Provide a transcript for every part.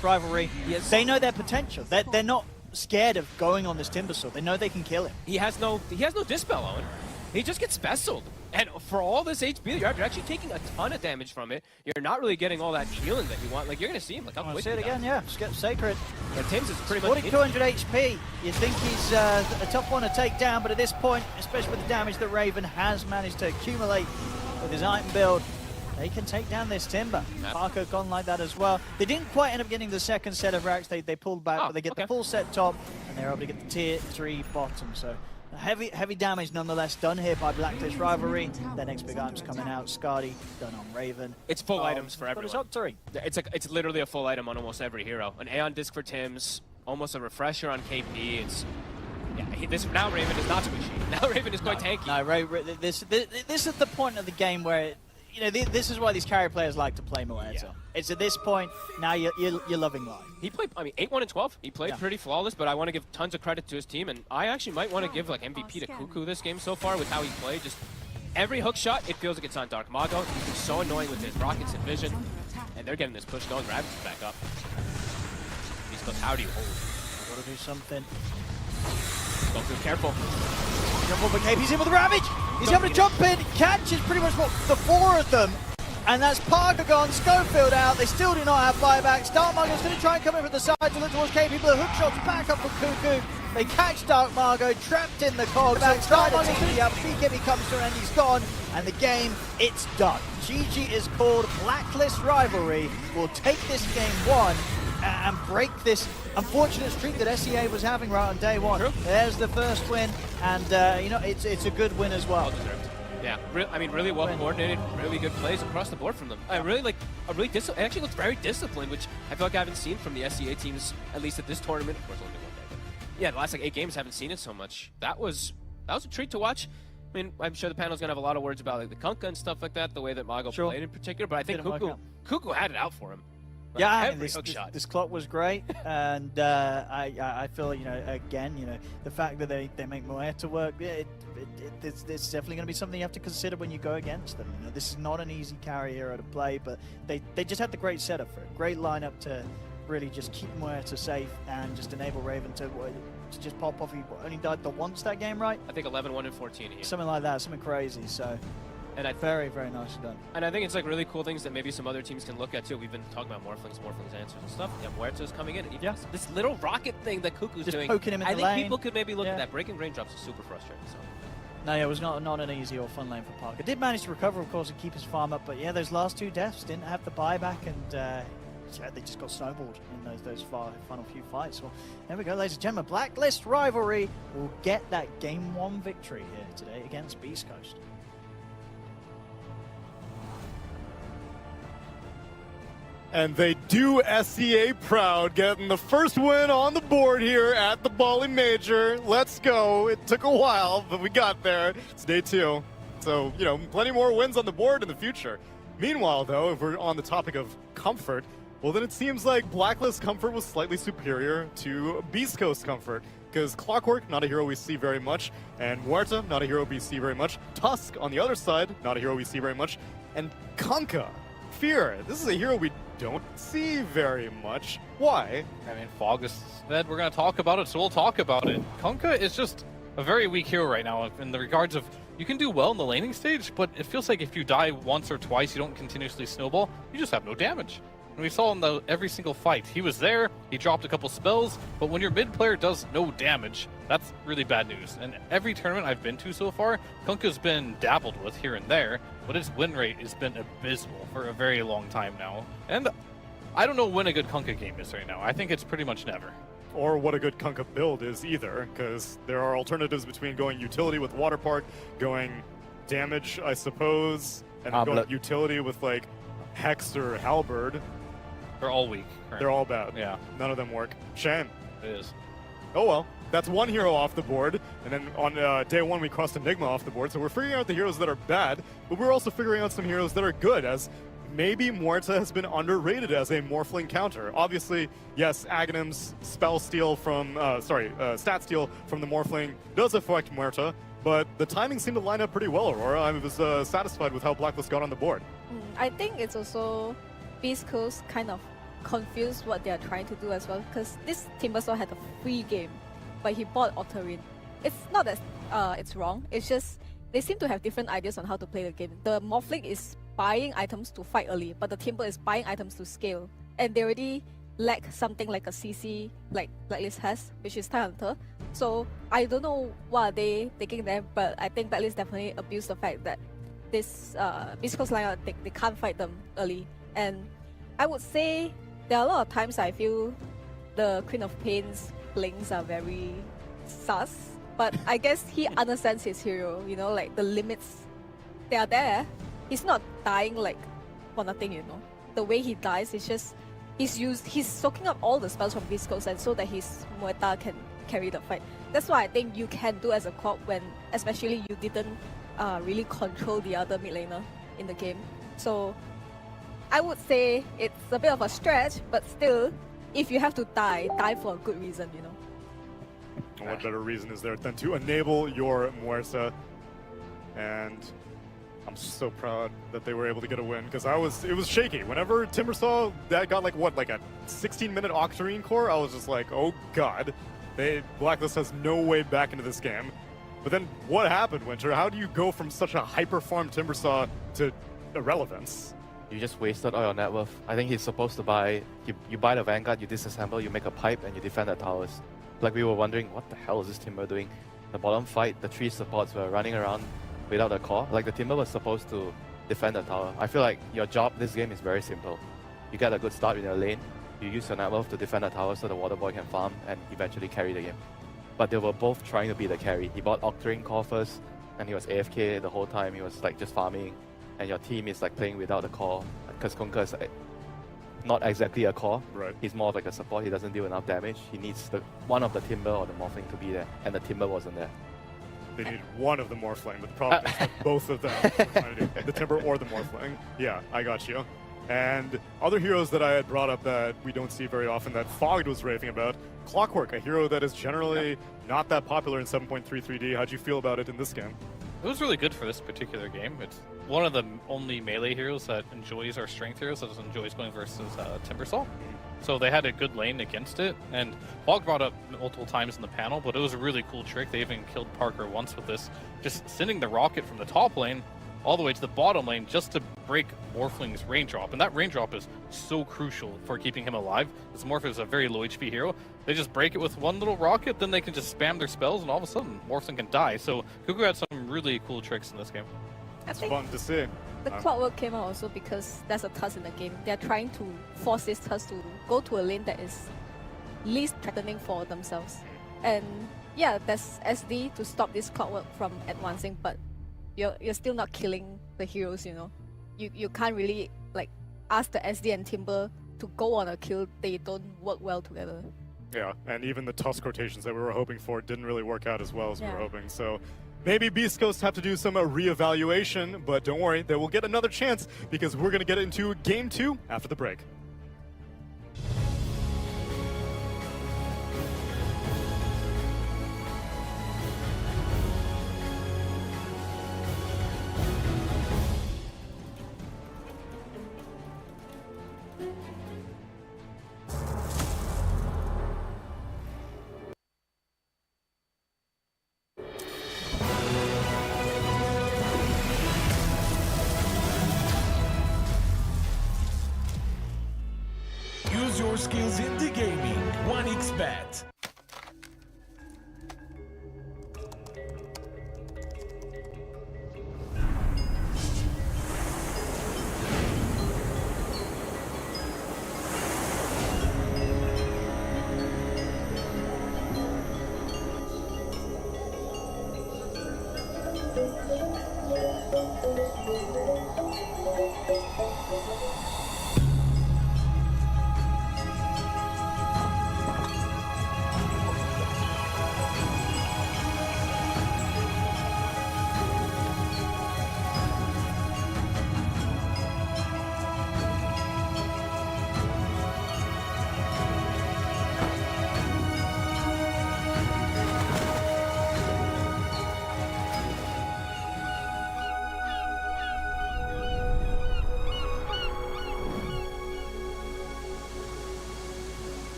Blacklist rivalry, they know their potential. They're not scared of going on this Timbersaw. They know they can kill him. He has no dispel on. He just gets specialed. And for all this HP, you're actually taking a ton of damage from it. You're not really getting all that healing that you want. Like, you're going to see him. Like, I'll say it again, yeah. Skip Sacred. Yeah, Tim's is pretty much 4,200 HP. You think he's a tough one to take down, but at this point, especially with the damage that Raven has managed to accumulate with his item build, they can take down this Timber. Yep. Parker gone like that as well. They didn't quite end up getting the second set of racks. They pulled back, but they get the full set top, and they're able to get the tier 3 bottom. So heavy damage nonetheless done here by Blacklist Rivalry. Their next big item's coming out. Scardy done on Raven. It's full items for everyone. Octory. It's literally a full item on almost every hero. An Aeon Disc for Tim's, almost a refresher on KP. It's now Raven is not squishy. Now Raven is quite tanky. No, this is the point of the game where this is why these carry players like to play Muerta. Yeah. It's at this point now you're loving life. He played, 8-1-12. He played pretty flawless, but I want to give tons of credit to his team, and I actually might want to give like MVP to Cuckoo this game so far with how he played. Just every hook shot, it feels like it's on Dark Mago. He's so annoying with his rockets and vision, and they're getting this push going. Ravage is back up. He goes, how do you hold? I gotta do something. Go through, careful. Jump over KP's in with the Ravage. He's having to jump in. Catches pretty much the 4 of them. And that's Parker gone, Schofield out. They still do not have buybacks. Dark Margo's going to try and come in from the side to look towards KP, but the hook shot's back up from Cuckoo. They catch Dark Margo, trapped in the cogs. Dark Margo's going to jump. BKB comes through and he's gone. And the game, it's done. GG is called. Blacklist Rivalry will take this game 1 and break this unfortunate streak that SEA was having right on day 1. True. There's the first win, and it's a good win as well. Well deserved. Yeah, really well coordinated, really good plays across the board from them. I really like it actually looks very disciplined, which I feel like I haven't seen from the SEA teams, at least at this tournament. Of course, only 1 day, but yeah, the last like 8 games haven't seen it so much. That was a treat to watch. I mean, I'm sure the panel's gonna have a lot of words about like the Kunkka and stuff like that, the way that Mago played in particular. But I think Cuckoo had it out for him. Like yeah, every hook shot. This clock was great, and I feel again, the fact that they make Muerta work, it's definitely going to be something you have to consider when you go against them. This is not an easy carry hero to play, but they just had the great setup for it, great lineup to really just keep Muerta safe and just enable Raven to just pop off. He only died the once that game, right? I think 11, 1, and 14. Something like that, something crazy. So. And very, very nicely done. And I think it's like really cool things that maybe some other teams can look at too. We've been talking about Morphlings answers and stuff. Yeah, Muerta's coming in. Yeah. This little rocket thing that Cuckoo's just doing. Poking him in I the think lane. People could maybe look at that. Breaking raindrops is super frustrating. So. No, yeah, it was not an easy or fun lane for Parker. Did manage to recover, of course, and keep his farm up. But yeah, those last 2 deaths didn't have the buyback, and they just got snowballed in those final few fights. Well, there we go, ladies and gentlemen. Blacklist Rivalry will get that Game 1 victory here today against Beast Coast. And they do SEA proud, getting the first win on the board here at the Bali Major. Let's go. It took a while, but we got there. It's day 2. So, plenty more wins on the board in the future. Meanwhile, though, if we're on the topic of comfort, well, then it seems like Blacklist comfort was slightly superior to Beast Coast comfort. Because Clockwork, not a hero we see very much, and Muerta, not a hero we see very much. Tusk, on the other side, not a hero we see very much. And Kunkka, Fear, this is a hero we don't see very much. Why? I mean, Fog has said we're going to talk about it, so we'll talk about it. Kunkka is just a very weak hero right now in the regards of you can do well in the laning stage, but it feels like if you die once or twice, you don't continuously snowball, you just have no damage. And we saw in every single fight, he was there, he dropped a couple spells, but when your mid player does no damage, that's really bad news. And every tournament I've been to so far, Kunkka's been dabbled with here and there, but his win rate has been abysmal for a very long time now. And I don't know when a good Kunkka game is right now. I think it's pretty much never. Or what a good Kunkka build is either, because there are alternatives between going utility with Water Park, going damage, I suppose, and going utility with like Hex or Halberd. They're all weak. Currently. They're all bad. Yeah. None of them work. Shame. It is. Oh well. That's one hero off the board, and then on day 1 we crossed Enigma off the board, so we're figuring out the heroes that are bad, but we're also figuring out some heroes that are good, as maybe Muerta has been underrated as a Morphling counter. Obviously, yes, Aghanim's spell steal from, stat steal from the Morphling does affect Muerta, but the timing seemed to line up pretty well, Aurora. I was satisfied with how Blacklist got on the board. I think it's also Beast Coast kind of confused what they are trying to do as well, because this Timbersaw had a free game, but he bought Octarine. It's not that it's wrong, it's just they seem to have different ideas on how to play the game. The Morphling is buying items to fight early, but the Timber is buying items to scale. And they already lack something like a CC like Blacklist has, which is Tie Hunter. So I don't know what are they thinking there, but I think Blacklist definitely abused the fact that this East Coast lineup, they can't fight them early. And I would say there are a lot of times I feel the Queen of Pain's blinks are very sus, but I guess he understands his hero, you know, like the limits, they are there. He's not dying like for nothing, you know. The way he dies is just, he's soaking up all the spells from East Coast and so that his Muerta can carry the fight. That's what I think you can do as a co-op when, especially you didn't really control the other mid laner in the game. So I would say it's a bit of a stretch, but still, if you have to die for a good reason, you know. What better reason is there than to enable your Muerta? And I'm so proud that they were able to get a win, because it was shaky. Whenever Timbersaw that got like a 16-minute Octarine core, I was just like, oh god, Blacklist has no way back into this game. But then what happened, Winter? How do you go from such a hyper-farmed Timbersaw to irrelevance? You just wasted all your net worth. I think he's supposed to buy, you buy the Vanguard, you disassemble, you make a pipe, and you defend the towers. Like we were wondering, what the hell is this Timber doing? The bottom fight, the 3 supports were running around without a core. Like the Timber was supposed to defend the tower. I feel like your job this game is very simple. You get a good start in your lane, you use your net worth to defend the tower so the Water Boy can farm and eventually carry the game. But they were both trying to be the carry. He bought Octarine core first, and he was AFK the whole time. He was like just farming, and your team is like playing without a core, because Kunkka is not exactly a core. Right. He's more of like a support. He doesn't deal enough damage. He needs one of the Timber or the Morphling to be there, and the Timber wasn't there. They need one of the Morphling, but the problem is that both of them were trying to do the Timber or the Morphling. Yeah, I got you. And other heroes that I had brought up that we don't see very often, that Fogged was raving about, Clockwork, a hero that is generally not that popular in 7.33D. How'd you feel about it in this game? It was really good for this particular game. It's one of the only melee heroes that enjoys our strength heroes, that enjoys going versus Timbersaw. So they had a good lane against it, and Hog brought up multiple times in the panel, but it was a really cool trick. They even killed Parker once with this, just sending the rocket from the top lane all the way to the bottom lane just to break Morphling's range drop. And that range drop is so crucial for keeping him alive. This Morph is a very low HP hero. They just break it with one little rocket, then they can just spam their spells, and all of a sudden, Morphling can die. So Cuckoo had some really cool tricks in this game. I think Fun to see. the Clockwork came out also because there's a Tusk in the game. They're trying to force this Tusk to go to a lane that is least threatening for themselves. And yeah, there's SD to stop this Clockwork from advancing, but you're still not killing the heroes, you know. You can't really like ask the SD and Timber to go on a kill. They don't work well together. Yeah, and even the Tusk rotations that we were hoping for didn't really work out as well as we were Yeah. hoping. So maybe Beast Coast have to do some reevaluation, but don't worry, they will get another chance because we're going to get into Game 2 after the break. Use your skills in the gaming. 1xBet.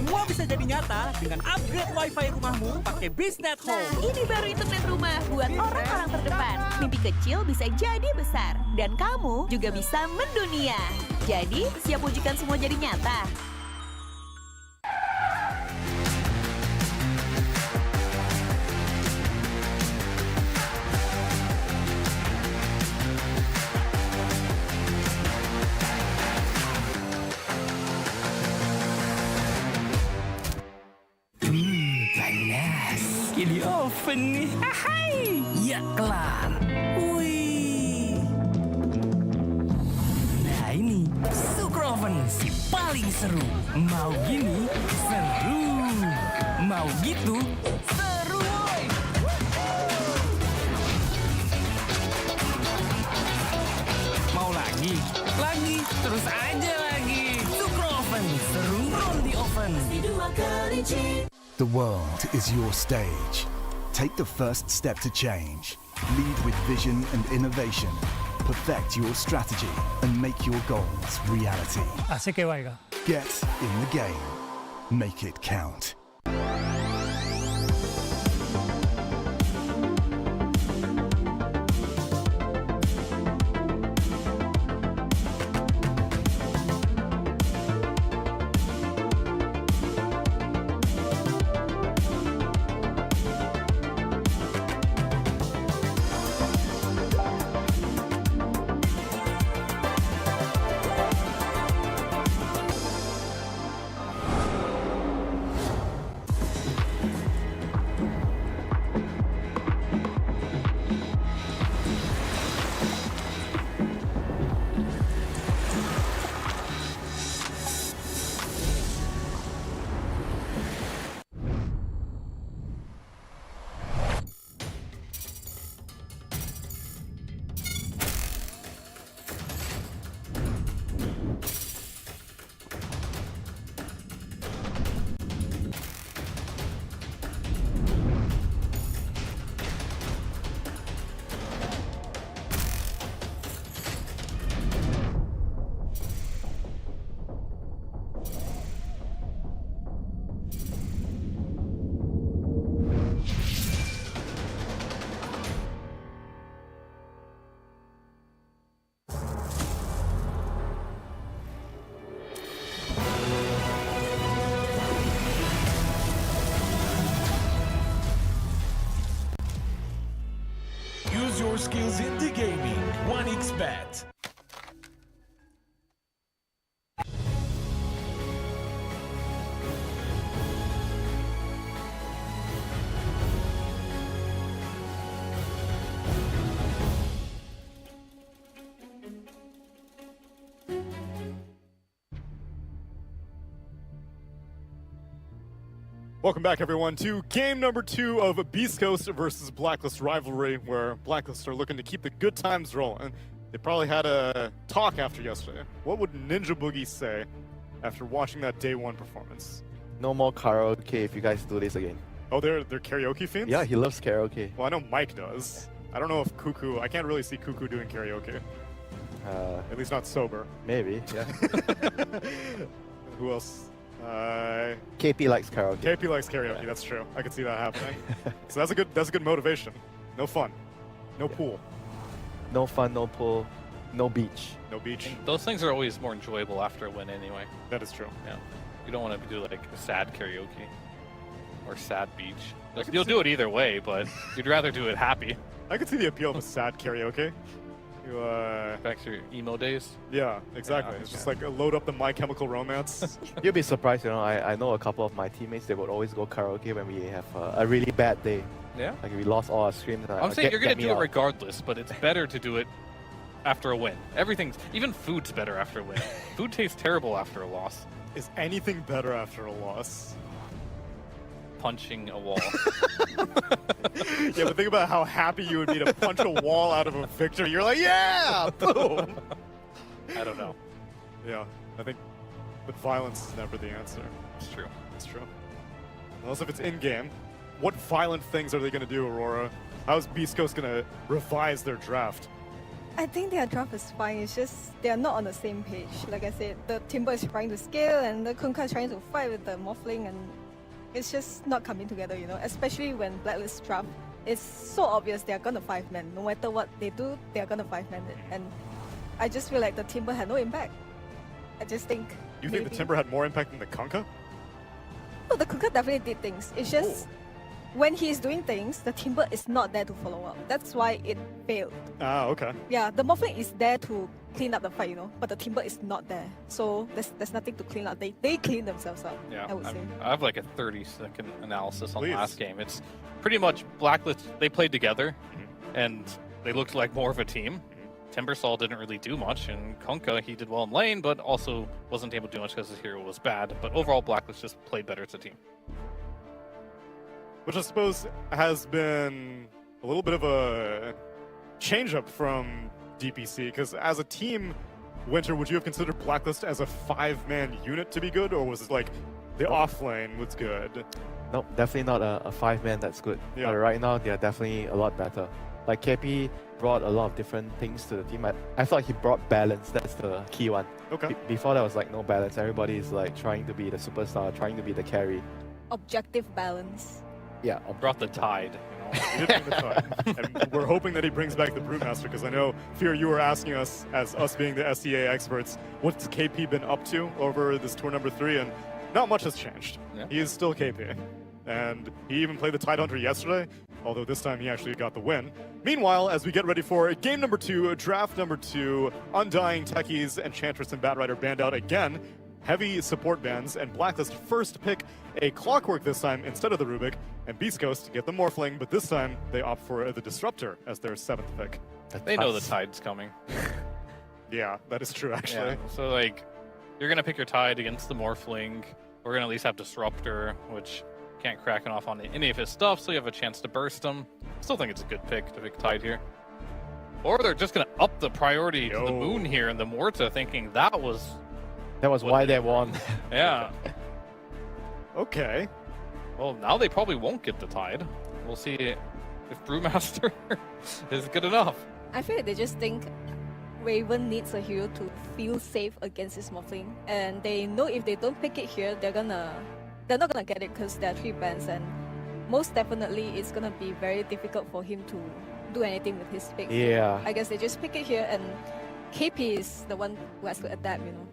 Semua bisa jadi nyata dengan upgrade WiFi rumahmu pakai Biznet Nah, Home. ini baru internet rumah buat orang-orang terdepan. Mimpi kecil bisa jadi besar. Dan kamu juga bisa mendunia. Jadi, siap wujudkan semua jadi nyata. Panas. Ini oven nih. Hai. Ya kelar. Wih. Nah ini Sukroven si paling seru. Mau gini seru. Mau gitu seru woy. Mau lagi, terus aja lagi. Sukroven seru from the oven. The world is your stage. Take the first step to change. Lead with vision and innovation. Perfect your strategy and make your goals reality. Así que vaya. Get in the game. Make it count. Use your skills in the gaming. 1xBet. Welcome back, everyone, to game number 2 of Beast Coast versus Blacklist rivalry, where Blacklist are looking to keep the good times rolling. They probably had a talk after yesterday. What would Ninja Boogie say after watching that day 1 performance? No more karaoke if you guys do this again. Oh, they're karaoke fiends? Yeah, he loves karaoke. Well, I know Mike does. I don't know if Cuckoo. I can't really see Cuckoo doing karaoke. At least not sober. Maybe, yeah. Who else? KP likes karaoke. KP likes karaoke. That's true. I could see that happening. So that's a good motivation. No fun, no pool, No fun, no pool, no beach. no beach. Those things are always more enjoyable after a win anyway. That is true. Yeah. You don't want to do like a sad karaoke or sad beach. I can You'll see- do it either way, but you'd rather do it happy. I could see the appeal of a sad karaoke. You, Back to your emo days. yeah, exactly. Yeah, It's just like load up the My Chemical Romance. You'll be surprised, you know, I know a couple of my teammates, they would always go karaoke when we have a really bad day. Yeah. Like we lost all our screams. I'm saying you're going to do it regardless, but it's better to do it after a win. Even food's better after a win. Food tastes terrible after a loss. Is anything better after a loss? Punching a wall. Yeah, but think about how happy you would be to punch a wall out of a victory. You're like, yeah, boom. I don't know. Yeah, I think, but violence is never the answer. It's true. It's true. Unless if it's in-game. What violent things are they going to do, Aurora? How is Beast Coast going to revise their draft? I think their draft is fine. It's just they are not on the same page. Like I said, the Timber is trying to scale and the Kunkka is trying to fight with the Morphling, and it's just not coming together, you know. Especially when Blacklist draft, it's so obvious they are gonna 5-man. No matter what they do, they are gonna 5-man it. And I just feel like the Timber had no impact. I just think. You think the Timber had more impact than the Kunkka? No, the Kunkka definitely did things. It's just when he's doing things, the Timber is not there to follow up. That's why it failed. Ah, okay. Yeah, the Morphling is there to clean up the fight, you know, but the Timber is not there. So there's nothing to clean up. They clean themselves up, Yeah, I would say. I have like a 30-second analysis on Please. the last game. It's pretty much Blacklist, they played together, and they looked like more of a team. Timbersol didn't really do much, and Kunkka, he did well in lane, but also wasn't able to do much because his hero was bad. But overall, Blacklist just played better as a team. Which I suppose has been a little bit of a change-up from DPC, because as a team, Winter, would you have considered Blacklist as a 5-man unit to be good, or was it like the off lane was good? Nope, definitely not a 5-man that's good. Yeah. But right now, they're definitely a lot better. Like KP brought a lot of different things to the team. I thought he brought balance. That's the key one. Okay. Before there was like no balance. Everybody is like trying to be the superstar, trying to be the carry. Objective balance. Yeah, Brought the tide, you know. He did bring the time. And we're hoping that he brings back the Brewmaster, because I know, Fear, you were asking us, as us being the SEA experts, what's KP been up to over this tour number 3, and not much has changed. Yeah. He is still KP. And he even played the Tidehunter yesterday, although this time he actually got the win. Meanwhile, as we get ready for game number 2, draft number 2, Undying, Techies, Enchantress, and Batrider banned out again. Heavy support bans, and Blacklist first pick a Clockwork this time instead of the Rubik, and Beast Ghost get the Morphling, but this time they opt for the Disruptor as their 7th pick. They know the tide's coming. Yeah, that is true, actually. Yeah. So, like, you're going to pick your tide against the Morphling. We're going to at least have Disruptor, which can't crack it off on any of his stuff, so you have a chance to burst him. Still think it's a good pick to pick tide here. Or they're just going to up the priority to the Moon here, and the Morta thinking that was why they won. Yeah. Okay. Well, now they probably won't get the tide. We'll see if Brewmaster is good enough. I feel like they just think Raven needs a hero to feel safe against his Morphling, and they know if they don't pick it here, they're not gonna get it because there are 3 bans, and most definitely it's gonna be very difficult for him to do anything with his pick. Yeah. I guess they just pick it here, and KP is the one who has to adapt, you know.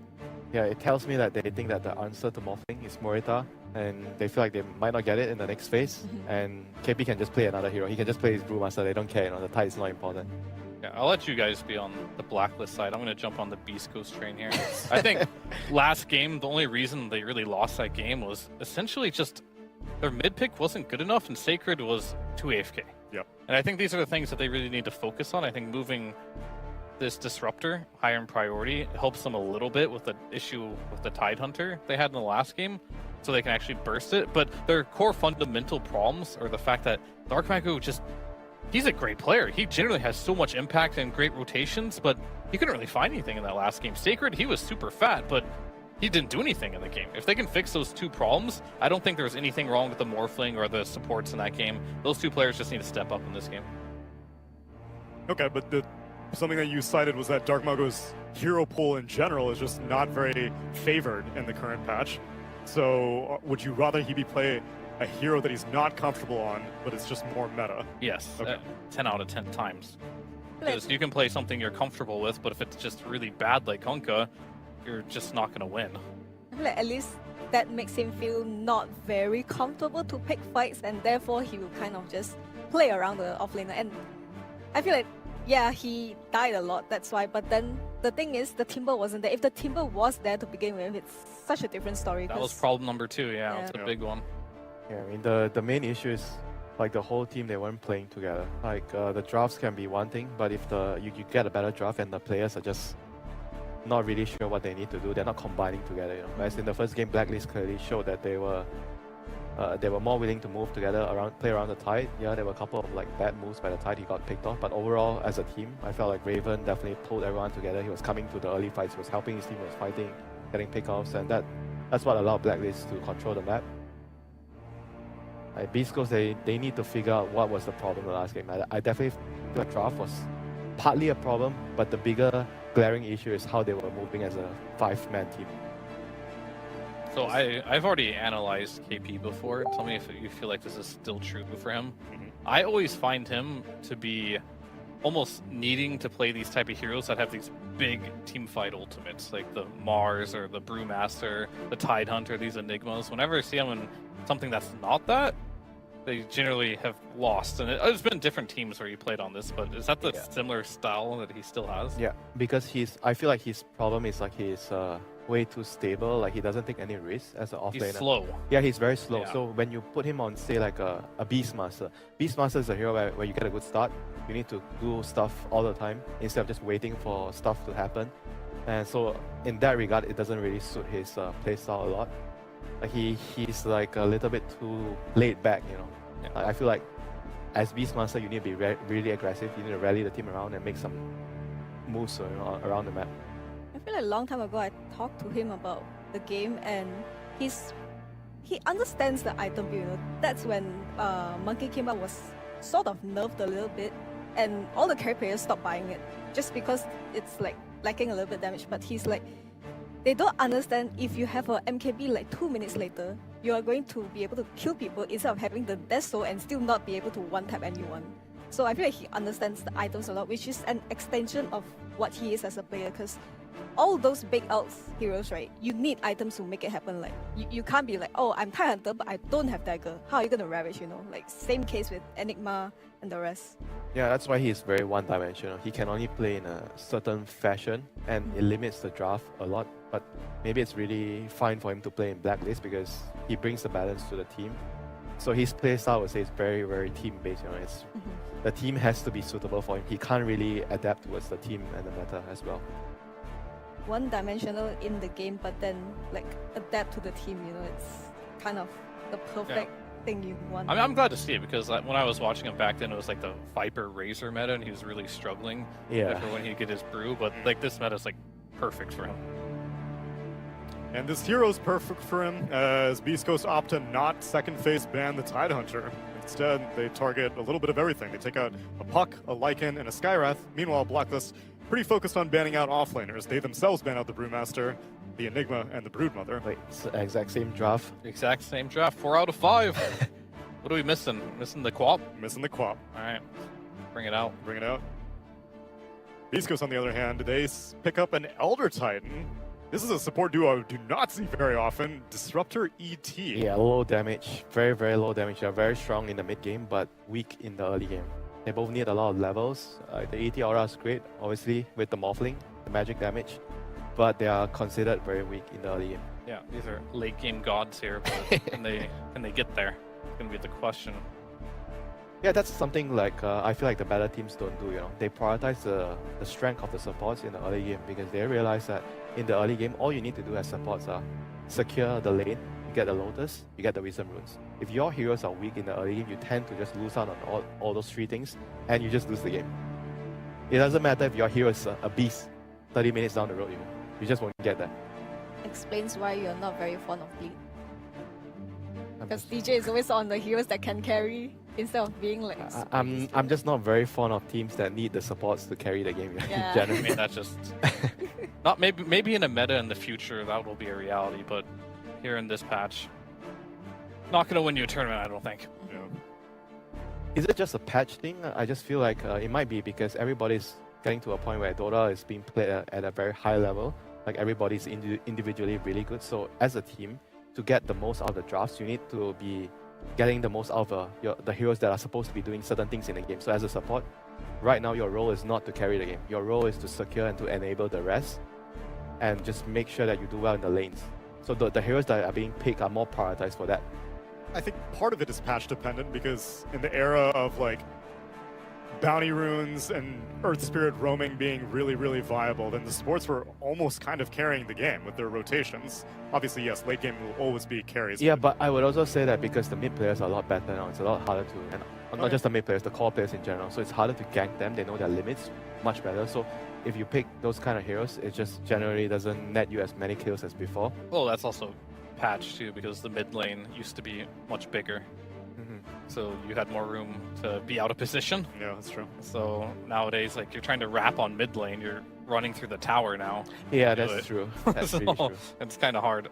Yeah, it tells me that they think that the answer to Morphling is Morita, and they feel like they might not get it in the next phase. And KP can just play another hero. He can just play his Brewmaster. They don't care, you know, the tide is not important. Yeah, I'll let you guys be on the Blacklist side. I'm going to jump on the Beast Ghost train here. I think last game, the only reason they really lost that game was essentially just their mid pick wasn't good enough, and Sacred was too AFK. Yep. And I think these are the things that they really need to focus on. I think moving this Disruptor higher in priority helps them a little bit with the issue with the Tidehunter they had in the last game, so they can actually burst it. But their core fundamental problems are the fact that Dark Mago he's a great player. He generally has so much impact and great rotations, but he couldn't really find anything in that last game. Sacred, he was super fat, but he didn't do anything in the game. If they can fix those 2 problems, I don't think there's anything wrong with the Morphling or the supports in that game. Those 2 players just need to step up in this game. Okay, but something that you cited was that Dark Mago's hero pool in general is just not very favored in the current patch. So would you rather he be play a hero that he's not comfortable on, but it's just more meta? Yes, Okay. 10 out of 10 times. Because you can play something you're comfortable with, but if it's just really bad like Kunkka, you're just not going to win. I feel like at least that makes him feel not very comfortable to pick fights, and therefore he will kind of just play around the offlaner. And I feel like, yeah, he died a lot, that's why. But then the thing is, the Timber wasn't there. If the Timber was there to begin with, it's such a different story. That was problem number 2, yeah. It's a Yeah. big one. Yeah, I mean, the main issue is like the whole team, they weren't playing together. Like the drafts can be one thing, but if you get a better draft and the players are just not really sure what they need to do, they're not combining together. You know, whereas in the first game, Blacklist clearly showed that they were more willing to move together, play around the Tide. Yeah, there were a couple of like bad moves by the Tide. He got picked off, but overall as a team, I felt like Raven definitely pulled everyone together. He was coming to the early fights, he was helping his team, he was fighting, getting pickoffs, and that's what allowed Blacklist to control the map. Beast Ghost, they need to figure out what was the problem the last game. I definitely feel like draft was partly a problem, but the bigger glaring issue is how they were moving as a 5-man team. So I've already analyzed KP before. Tell me if you feel like this is still true for him. I always find him to be almost needing to play these type of heroes that have these big team fight ultimates, like the Mars or the Brewmaster, the Tidehunter, these Enigmas. Whenever I see him in something that's not that, they generally have lost. And there's been different teams where he played on this, but is that the similar style that he still has? Yeah, because I feel like his problem is like he's way too stable. Like he doesn't take any risks as an offlaner. He's slow. Yeah, he's very slow. Yeah. So when you put him on, say, like a Beastmaster, Beastmaster is a hero where you get a good start. You need to do stuff all the time instead of just waiting for stuff to happen. And so in that regard, it doesn't really suit his playstyle a lot. Like he's like a little bit too laid back, you know. Yeah. I feel like as Beastmaster, you need to be really aggressive. You need to rally the team around and make some moves, you know, around the map. I feel like a long time ago I talked to him about the game, and he understands the item build. You know? That's when Monkey came up, was sort of nerfed a little bit, and all the carry players stopped buying it just because it's like lacking a little bit damage. But he's like, they don't understand if you have a MKB like 2 minutes later, you are going to be able to kill people instead of having the Death Soul and still not be able to one-tap anyone. So I feel like he understands the items a lot, which is an extension of what he is as a player, because all those big elves heroes, right, you need items to make it happen. Like you can't be like, oh, I'm Tidehunter, but I don't have dagger. How are you gonna ravage, you know? Like same case with Enigma and the rest. Yeah, that's why he's very one-dimensional. He can only play in a certain fashion, and it limits the draft a lot. But maybe it's really fine for him to play in Blacklist because he brings the balance to the team. So his playstyle, I would say, is very, very team-based. You know, it's the team has to be suitable for him. He can't really adapt towards the team and the meta as well. One-dimensional in the game, but then like adapt to the team. You know, it's kind of the perfect thing you want. I mean, I'm glad to see it because when I was watching him back then, it was like the Viper Razor meta, and he was really struggling. Yeah. For when he'd get his brew, but like this meta is like perfect for him. And this hero's perfect for him, as Beast Coast opt to not second phase ban the Tidehunter. Instead, they target a little bit of everything. They take out a Puck, a Lycan, and a Skywrath. Meanwhile, Blacklist pretty focused on banning out offlaners. They themselves ban out the Brewmaster, the Enigma, and the Broodmother. Wait, it's the exact same draft. Exact same draft, 4 out of 5. What are we missing? Missing the Quap? Missing the Quap. All right, bring it out. Bring it out. Beast Coast, on the other hand, they pick up an Elder Titan. This is a support duo I do not see very often. Disruptor ET. Yeah, low damage. Very, very low damage. They're very strong in the mid game, but weak in the early game. They both need a lot of levels. The ET aura is great, obviously, with the Morphling, the magic damage, but they are considered very weak in the early game. Yeah, these are late game gods here, but can they get there? It's gonna be the question. Yeah, that's something like I feel like the better teams don't do. You know, they prioritize the strength of the supports in the early game because they realize that in the early game, all you need to do as supports are secure the lane, you get the Lotus, you get the Wisdom Runes. If your heroes are weak in the early game, you tend to just lose out on all those 3 things, and you just lose the game. It doesn't matter if your hero is a beast 30 minutes down the road, you just won't get that. Explains why you're not very fond of Bleed. Because DJ is always on the heroes that can carry instead of being like. I'm just not very fond of teams that need the supports to carry the game. Yeah. I Generally. mean, that's just not maybe in a meta in the future that will be a reality, but here in this patch, not gonna win you a tournament, I don't think. Yeah. Is it just a patch thing? I just feel like it might be because everybody's getting to a point where Dota is being played at a very high level. Like everybody's individually really good. So as a team, to get the most out of the drafts, you need to be getting the most out of the heroes that are supposed to be doing certain things in the game. So as a support, right now your role is not to carry the game. Your role is to secure and to enable the rest, and just make sure that you do well in the lanes. So the heroes that are being picked are more prioritized for that. I think part of it is patch dependent because in the era of like bounty runes and Earth Spirit roaming being really, really viable, then the supports were almost kind of carrying the game with their rotations. Obviously, yes, late game will always be carries. Yeah, but I would also say that because the mid players are a lot better now, it's a lot harder to, and not just the mid players, the core players in general. So it's harder to gank them. They know their limits much better. So if you pick those kind of heroes, it just generally doesn't net you as many kills as before. Well, that's also patched too because the mid lane used to be much bigger. Mm-hmm. so you had more room to be out of position. Yeah, that's true. So nowadays, like, you're trying to wrap on mid lane, you're running through the tower now. Yeah, to do that's it. true. That's So, really true. it's kind of hard.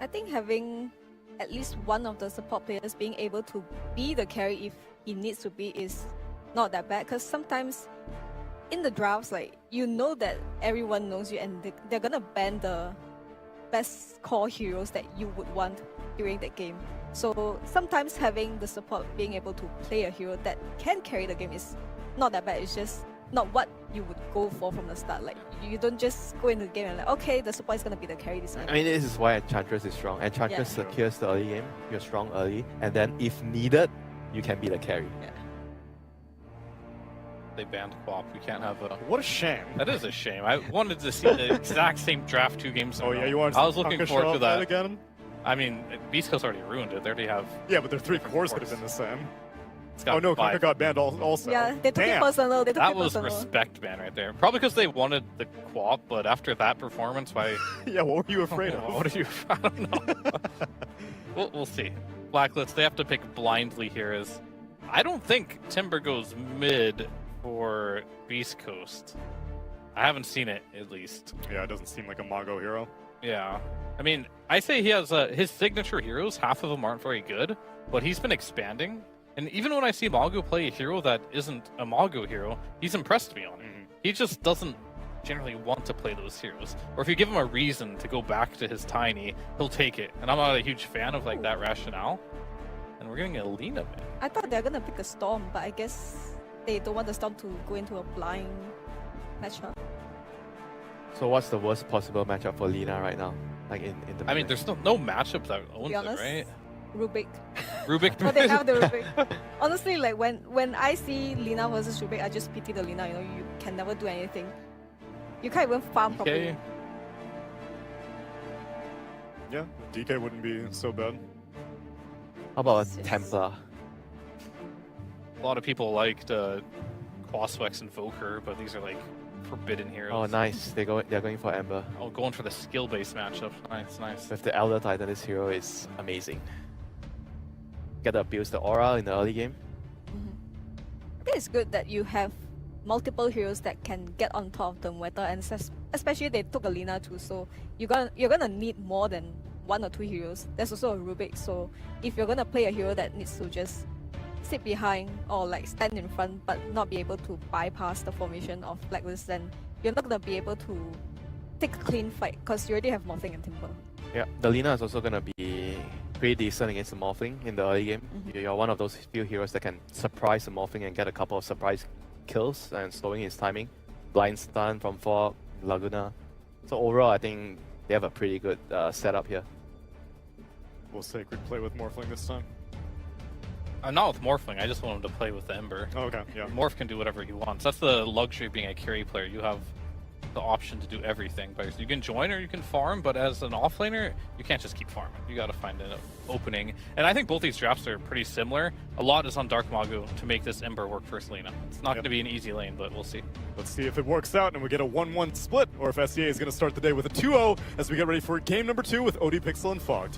I think having at least one of the support players being able to be the carry if he needs to be is not that bad, because sometimes in the drafts, like, you know that everyone knows you and they're gonna ban the best core heroes that you would want during that game. So sometimes having the support being able to play a hero that can carry the game is not that bad. It's just not what you would go for from the start. Like, you don't just go into the game and like, okay, the support is gonna be the carry this time. I mean, this is why Enchantress is strong. Enchantress Yeah. secures the early game. You're strong early, and then if needed, you can be the carry. They banned Quap. We can't have a... What a shame. That is a shame. I wanted to see the exact same draft 2 games in a Oh row. yeah, you want I was looking forward to that. again? I mean, Beast Coast already ruined it. They already have... Yeah, but their 3 Different cores could have cores. been the same. It's got Oh no, 5. Conker got banned also. Yeah, they took it Damn. personal. They took That it was personal. respect ban right there. Probably because they wanted the Quap, but after that performance, why... Yeah, what were you afraid of? What are you... I don't know. We'll see. Blacklist, they have to pick blindly here as... I don't think Timber goes mid for Beast Coast. I haven't seen it, at least. Yeah, it doesn't seem like a Mongo hero. Yeah. I mean, I say he has his signature heroes, half of them aren't very good, but he's been expanding. And even when I see Mago play a hero that isn't a Mago hero, he's impressed me on it. He just doesn't generally want to play those heroes. Or if you give him a reason to go back to his Tiny, he'll take it. And I'm not a huge fan of like that rationale. And we're getting a Lina mid. I thought they're gonna pick a Storm, but I guess they don't want the Storm to go into a blind matchup. So what's the worst possible matchup for Lina right now? Like in the I mean, there's no matchup that owns To be it, honest, right? Rubik. Rubik. But they have the Rubik. Honestly, like when I see Lina versus Rubik, I just pity the Lina. You know, you can never do anything. You can't even farm properly. Okay. Yeah, DK wouldn't be so bad. How about It's a just- Templar? A lot of people liked Quaswex and Voker, but these are like forbidden heroes. Oh, nice. They're going for Ember. Oh, going for the skill-based matchup. Nice, nice. With the Elder Titan, this hero is amazing. Get to abuse the aura in the early game. I think it's good that you have multiple heroes that can get on top of the meta, and especially they took a Lina too, so you're gonna need more than 1 or 2 heroes. There's also a Rubik, so if you're gonna play a hero that needs to just sit behind or like stand in front but not be able to bypass the formation of Blacklist, then you're not gonna be able to take a clean fight because you already have Morphling and Timber. Yeah, the Lina is also gonna be pretty decent against the Morphling in the early game. You're one of those few heroes that can surprise the Morphling and get a couple of surprise kills and slowing his timing. Blind stun from Fog, Laguna. So overall, I think they have a pretty good setup here. Will Sacred play with Morphling this time? Not with Morphling, I just want him to play with the Ember. Oh, okay, yeah. Morph can do whatever he wants. That's the luxury of being a carry player. You have the option to do everything. But you can join or you can farm, but as an offlaner, you can't just keep farming. You gotta find an opening. And I think both these drafts are pretty similar. A lot is on Dark Mago to make this Ember work for Selena. It's not gonna be an easy lane, but we'll see. Let's see if it works out and we get a 1-1 split, or if SEA is going to start the day with a 2-0 as we get ready for game number 2 with OD Pixel and Fogged.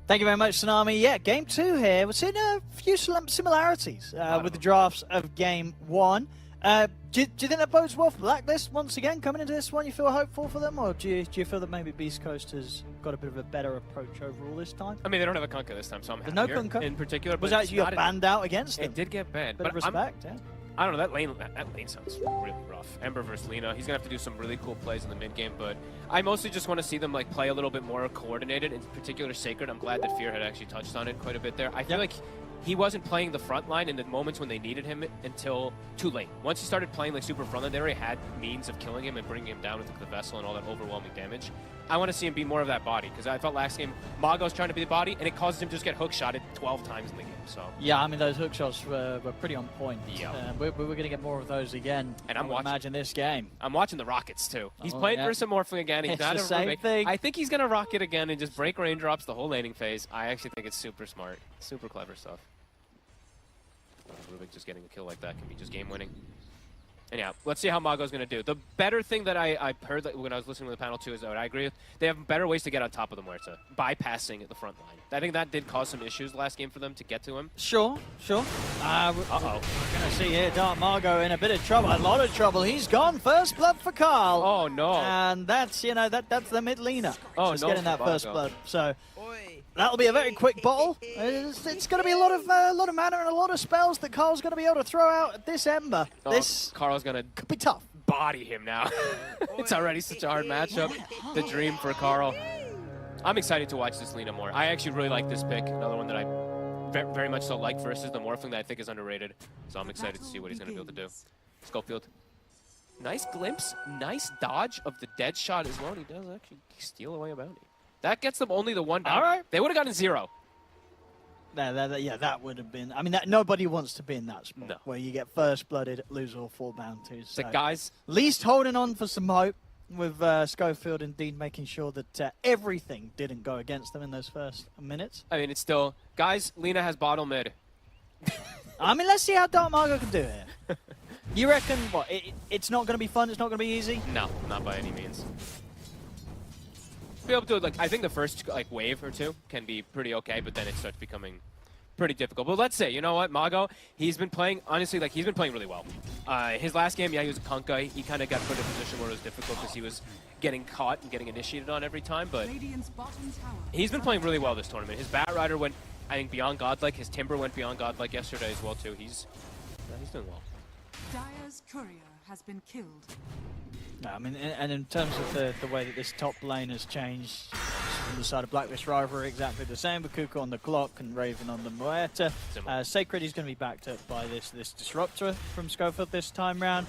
Thank you very much, Tsunami. Yeah, game 2 here. We're seeing a few similarities with the drafts of game 1. Do you think that bodes well for Blacklist once again coming into this one? You feel hopeful for them, or do you feel that maybe Beast Coast has got a bit of a better approach overall this time? I mean, they don't have a Kunkka this time, so I'm There's happy no Kunkka? in particular. Was but that it's you not got banned out against them? It did get banned. Bit But of respect, yeah. I don't know, that lane sounds really rough. Ember versus Lina. He's gonna have to do some really cool plays in the mid game, but I mostly just want to see them like play a little bit more coordinated. In particular, Sacred. I'm glad that Fear had actually touched on it quite a bit there. I feel like he wasn't playing the front line in the moments when they needed him until too late. Once he started playing like super front line, they already had means of killing him and bringing him down with the Vessel and all that overwhelming damage. I want to see him be more of that body, because I felt last game Mago's trying to be the body, and it causes him to just get hook shotted 12 times in the game. So yeah, I mean those hook shots were pretty on point. Yeah. We're going to get more of those again. And I'm I would imagine this game. I'm watching the Rockets too. He's Oh, playing yeah. for some Morphling again. He's It's not the a same Rubik. thing. I think he's gonna rock it again and just break raindrops the whole laning phase. I actually think it's super smart, super clever stuff. Rubik just getting a kill like that can be just game winning. And yeah, let's see how Mago's going to do. The better thing that I heard when I was listening to the panel too is that I agree with, they have better ways to get on top of the Muerta, bypassing the front line. I think that did cause some issues last game for them to get to him. Sure. Uh-oh. We're going to see here Dark Margo in a bit of trouble, a lot of trouble. He's gone. First blood for Carl. Oh, no. And that's, that's the mid laner. Oh, just no, getting that Margo. first blood. So that'll be a very quick bottle. It's going to be a lot of mana and a lot of spells that Carl's going to be able to throw out at this Ember. Oh, This Carl's going to could be tough. body him now. It's already such a hard matchup. The dream for Carl. I'm excited to watch this Lina more. I actually really like this pick. Another one that I very much so like versus the Morphling that I think is underrated. So I'm excited to see what he's going to be able to do. Schofield. Nice glimpse. Nice dodge of the dead shot as well. He does actually steal away a bounty. That gets them only the one bounty. All right. They would have gotten 0. That would have been. I mean, nobody wants to be in that spot No. where you get first blooded, lose all 4 bounties. So guys, least holding on for some hope with Schofield indeed making sure that everything didn't go against them in those first minutes. I mean, it's still... Guys, Lina has bottom mid. I mean, let's see how Dark Margo can do here. You reckon, what, it's not going to be fun, it's not going to be easy? No, not by any means. Be able to, like, I think the first wave or two can be pretty okay, but then it starts becoming pretty difficult. But let's say, you know what, Mago, he's been playing, honestly, he's been playing really well. His last game, yeah, he was a Kunkka. He kind of got put in a position where it was difficult because he was getting caught and getting initiated on every time, but he's been playing really well this tournament. His Bat Rider went, I think, beyond godlike. His Timber went beyond godlike yesterday as well, too. He's doing well. Dire's courier has been killed. No, I mean, and in terms of the way that this top lane has changed, from the side of Blacklist Rivalry, exactly the same, with Kuka on the clock and Raven on the Muerta. Sacred is going to be backed up by this Disruptor from Schofield this time round.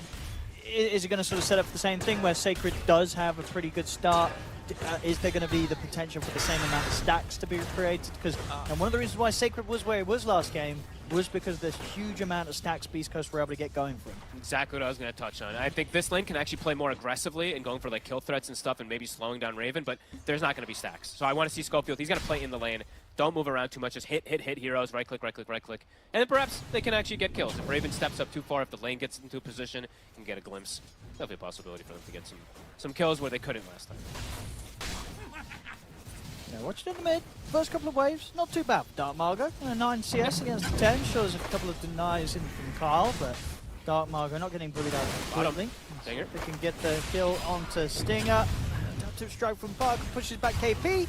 Is it going to sort of set up the same thing where Sacred does have a pretty good start? Is there going to be the potential for the same amount of stacks to be created? Because one of the reasons why Sacred was where he was last game was because there's huge amount of stacks Beast Coast were able to get going for him. Exactly what I was going to touch on. I think this lane can actually play more aggressively and going for kill threats and stuff and maybe slowing down Raven, but there's not going to be stacks. So I want to see Schofield. He's going to play in the lane. Don't move around too much. Just hit heroes, right click. And then perhaps they can actually get kills. If Raven steps up too far, if the lane gets into a position, can get a glimpse. Definitely a possibility for them to get some kills where they couldn't last time. Yeah, watch it in the mid. First couple of waves, not too bad. Dark Margo, 9 CS against the 10. Shows a couple of denies in from Carl, but Dark Margo not getting bullied out completely. Stinger. They can get the kill onto Stinger. Tip strike from Parker, pushes back KP.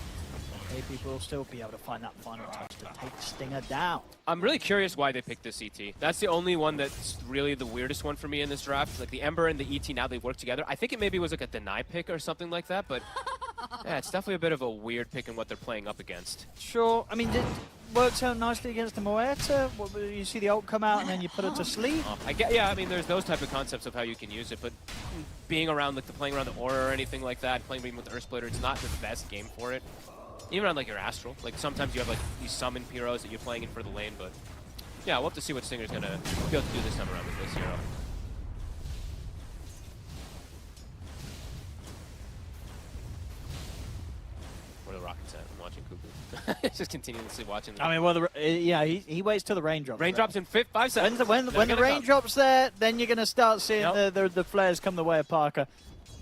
KP will still be able to find that final touch to take Stinger down. I'm really curious why they picked this ET. That's the only one that's really the weirdest one for me in this draft. Like the Ember and the ET, now they work together. I think it maybe was like a deny pick or something like that, but yeah, it's definitely a bit of a weird pick in what they're playing up against. Sure, I mean, it works out nicely against the Muerta. You see the ult come out and then you put it to sleep. Yeah, I mean, there's those type of concepts of how you can use it, but being around, playing around the Aura or anything like that, playing with the Earth Splitter, it's not the best game for it. Even on your Astral, sometimes you have these summon heroes that you're playing in for the lane, but yeah, we'll have to see what Stinger's gonna be able to do this time around with this hero. Where the Rockets at? I'm watching Cuckoo. Just continuously watching them. I mean, well, he waits till the raindrops. Raindrops in 5 seconds. When the raindrops there, then you're gonna start seeing the flares come the way of Parker.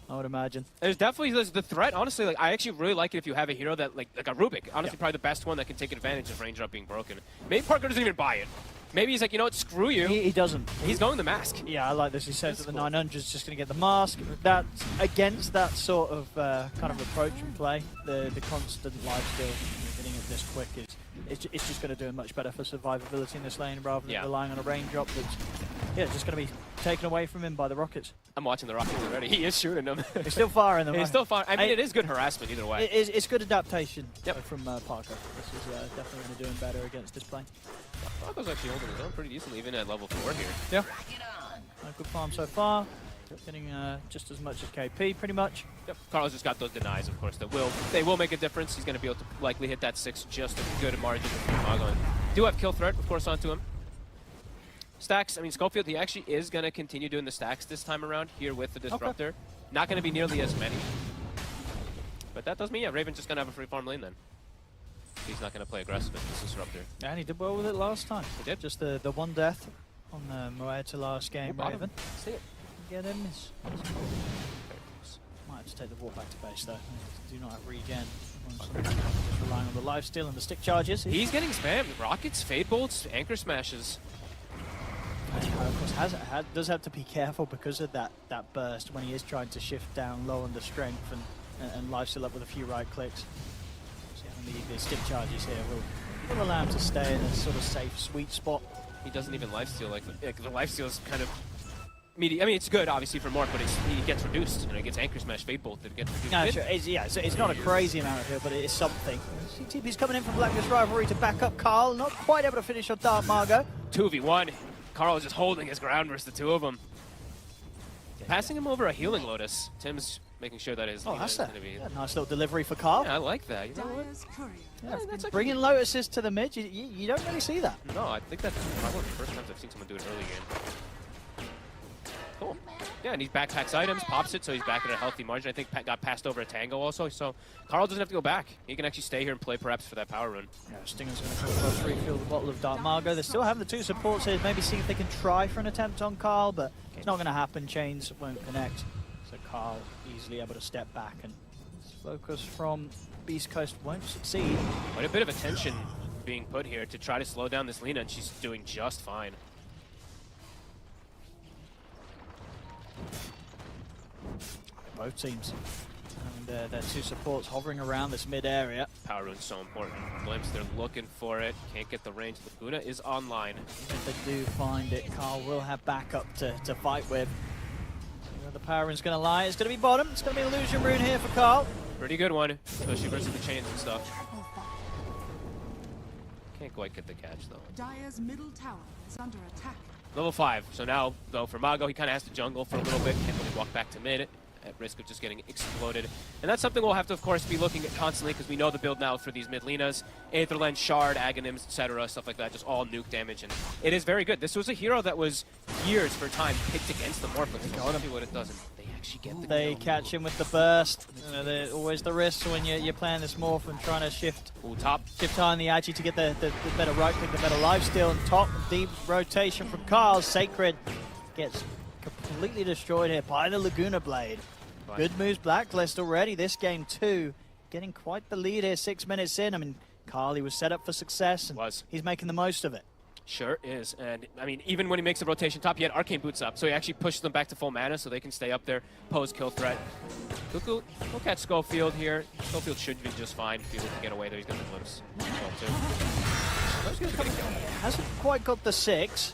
I would imagine. There's definitely the threat. Honestly, I actually really like it if you have a hero that like a Rubik. Honestly, probably the best one that can take advantage of raindrop being broken. Maybe Parker doesn't even buy it. Maybe he's like, you know what, screw you. He doesn't. He's going the mask. Yeah, I like this. He says that the 900 is just going to get the mask. That's against that sort of kind of approach and play. The constant lifesteal, getting it this quick it's just going to do much better for survivability in this lane rather than relying on a raindrop that's just going to be taken away from him by the Rockets. I'm watching the Rockets already. He is shooting them. He's still firing them. He's still firing. I mean, it is good harassment either way. It's good adaptation from Parker. This is definitely going to do him better against this play. Parker's actually holding his own pretty decently, even at level 4 here. Yeah. Good farm so far. Getting just as much as KP, pretty much. Yep. Carlos just got those denies, of course. They will make a difference. He's going to be able to likely hit that 6 just a good margin. Do have kill threat, of course, onto him. Stacks, I mean, Schofield, he actually is going to continue doing the stacks this time around here with the Disruptor. Okay. Not going to be nearly as many. But that does mean, yeah, Raven's just going to have a free farm lane then. He's not going to play aggressive with this Disruptor. And he did well with it last time. He did. Just the one death on the Muerta last game, Raven. See it. Get him. Might have to take the walk back to base though. Do not have regen. Just relying on the lifesteal and the stick charges. He's getting spammed. Rockets, Fade Bolts, Anchor Smashes. Of course, does have to be careful because of that burst when he is trying to shift down low on the strength and lifesteal up with a few right clicks. So the stick charges here will allow him to stay in a sort of safe, sweet spot. He doesn't even lifesteal. Like the lifesteal is kind of medium. I mean, it's good obviously for Morph, but he gets reduced. You know, he gets Anchor Smash, Fade Bolt that gets reduced. No, sure. It's not a crazy amount of heal, but it is something. CTP's coming in from Blacklist Rivalry to back up Carl. Not quite able to finish on Dark Margot. 2v1. Carl is just holding his ground versus the two of them. Passing him over a healing Lotus. Tim's making sure that his Oh, that's going to be. a nice little delivery for Carl. Yeah, I like that. You know what? Dire's courier. Yeah, that's bringing Lotuses to the mid, you don't really see that. No, I think that's probably one of the first times I've seen someone do it early game. Cool. Yeah, and he backpacks items, pops it, so he's back at a healthy margin. I think got passed over a Tango also, so Carl doesn't have to go back. He can actually stay here and play perhaps for that power run. Yeah, Stinger's going to come across, refill the bottle of Dark Margot. They still have the two supports here. Maybe see if they can try for an attempt on Carl, but it's not going to happen. Chains won't connect. So Carl easily able to step back, and his focus from Beast Coast won't succeed. Quite a bit of attention being put here to try to slow down this Lina, and she's doing just fine. Both teams and their two supports hovering around this mid area. Power run's so important. Glimpse, they're looking for it. Can't get the range. Laguna is online. If they do find it, Carl will have backup to fight with. See where the power run's going to lie. It's going to be bottom. It's going to be Illusion Rune here for Carl. Pretty good one, especially versus the chains and stuff. Can't quite get the catch though. Dire's middle tower is under attack. Level 5. So now, though, for Mago, he kind of has to jungle for a little bit. Can't really walk back to mid at risk of just getting exploded. And that's something we'll have to, of course, be looking at constantly because we know the build now for these mid Linas. Aether Lens, Shard, Aghanims, etc., stuff like that, just all nuke damage. And it is very good. This was a hero that was years for time picked against the Morphlings. So let's see what it does. And they actually get the They kill. catch him with the burst. You know, always the risk when you're playing this Morph and trying to shift top. Shift high on the Agi to get the better right click, the better lifesteal. And top, deep rotation from Carl. Sacred gets completely destroyed here by the Laguna Blade. Right. Good moves, Blacklist already this game too. Getting quite the lead here, 6 minutes in. I mean, Carl, he was set up for success, and he's making the most of it. Sure is, and I mean, even when he makes a rotation top, he had Arcane Boots up, so he actually pushes them back to full mana so they can stay up there, pose kill threat. Cuckoo, look at Schofield here. Schofield should be just fine if he can get away there. He's going to glimpse. Hasn't quite got the 6.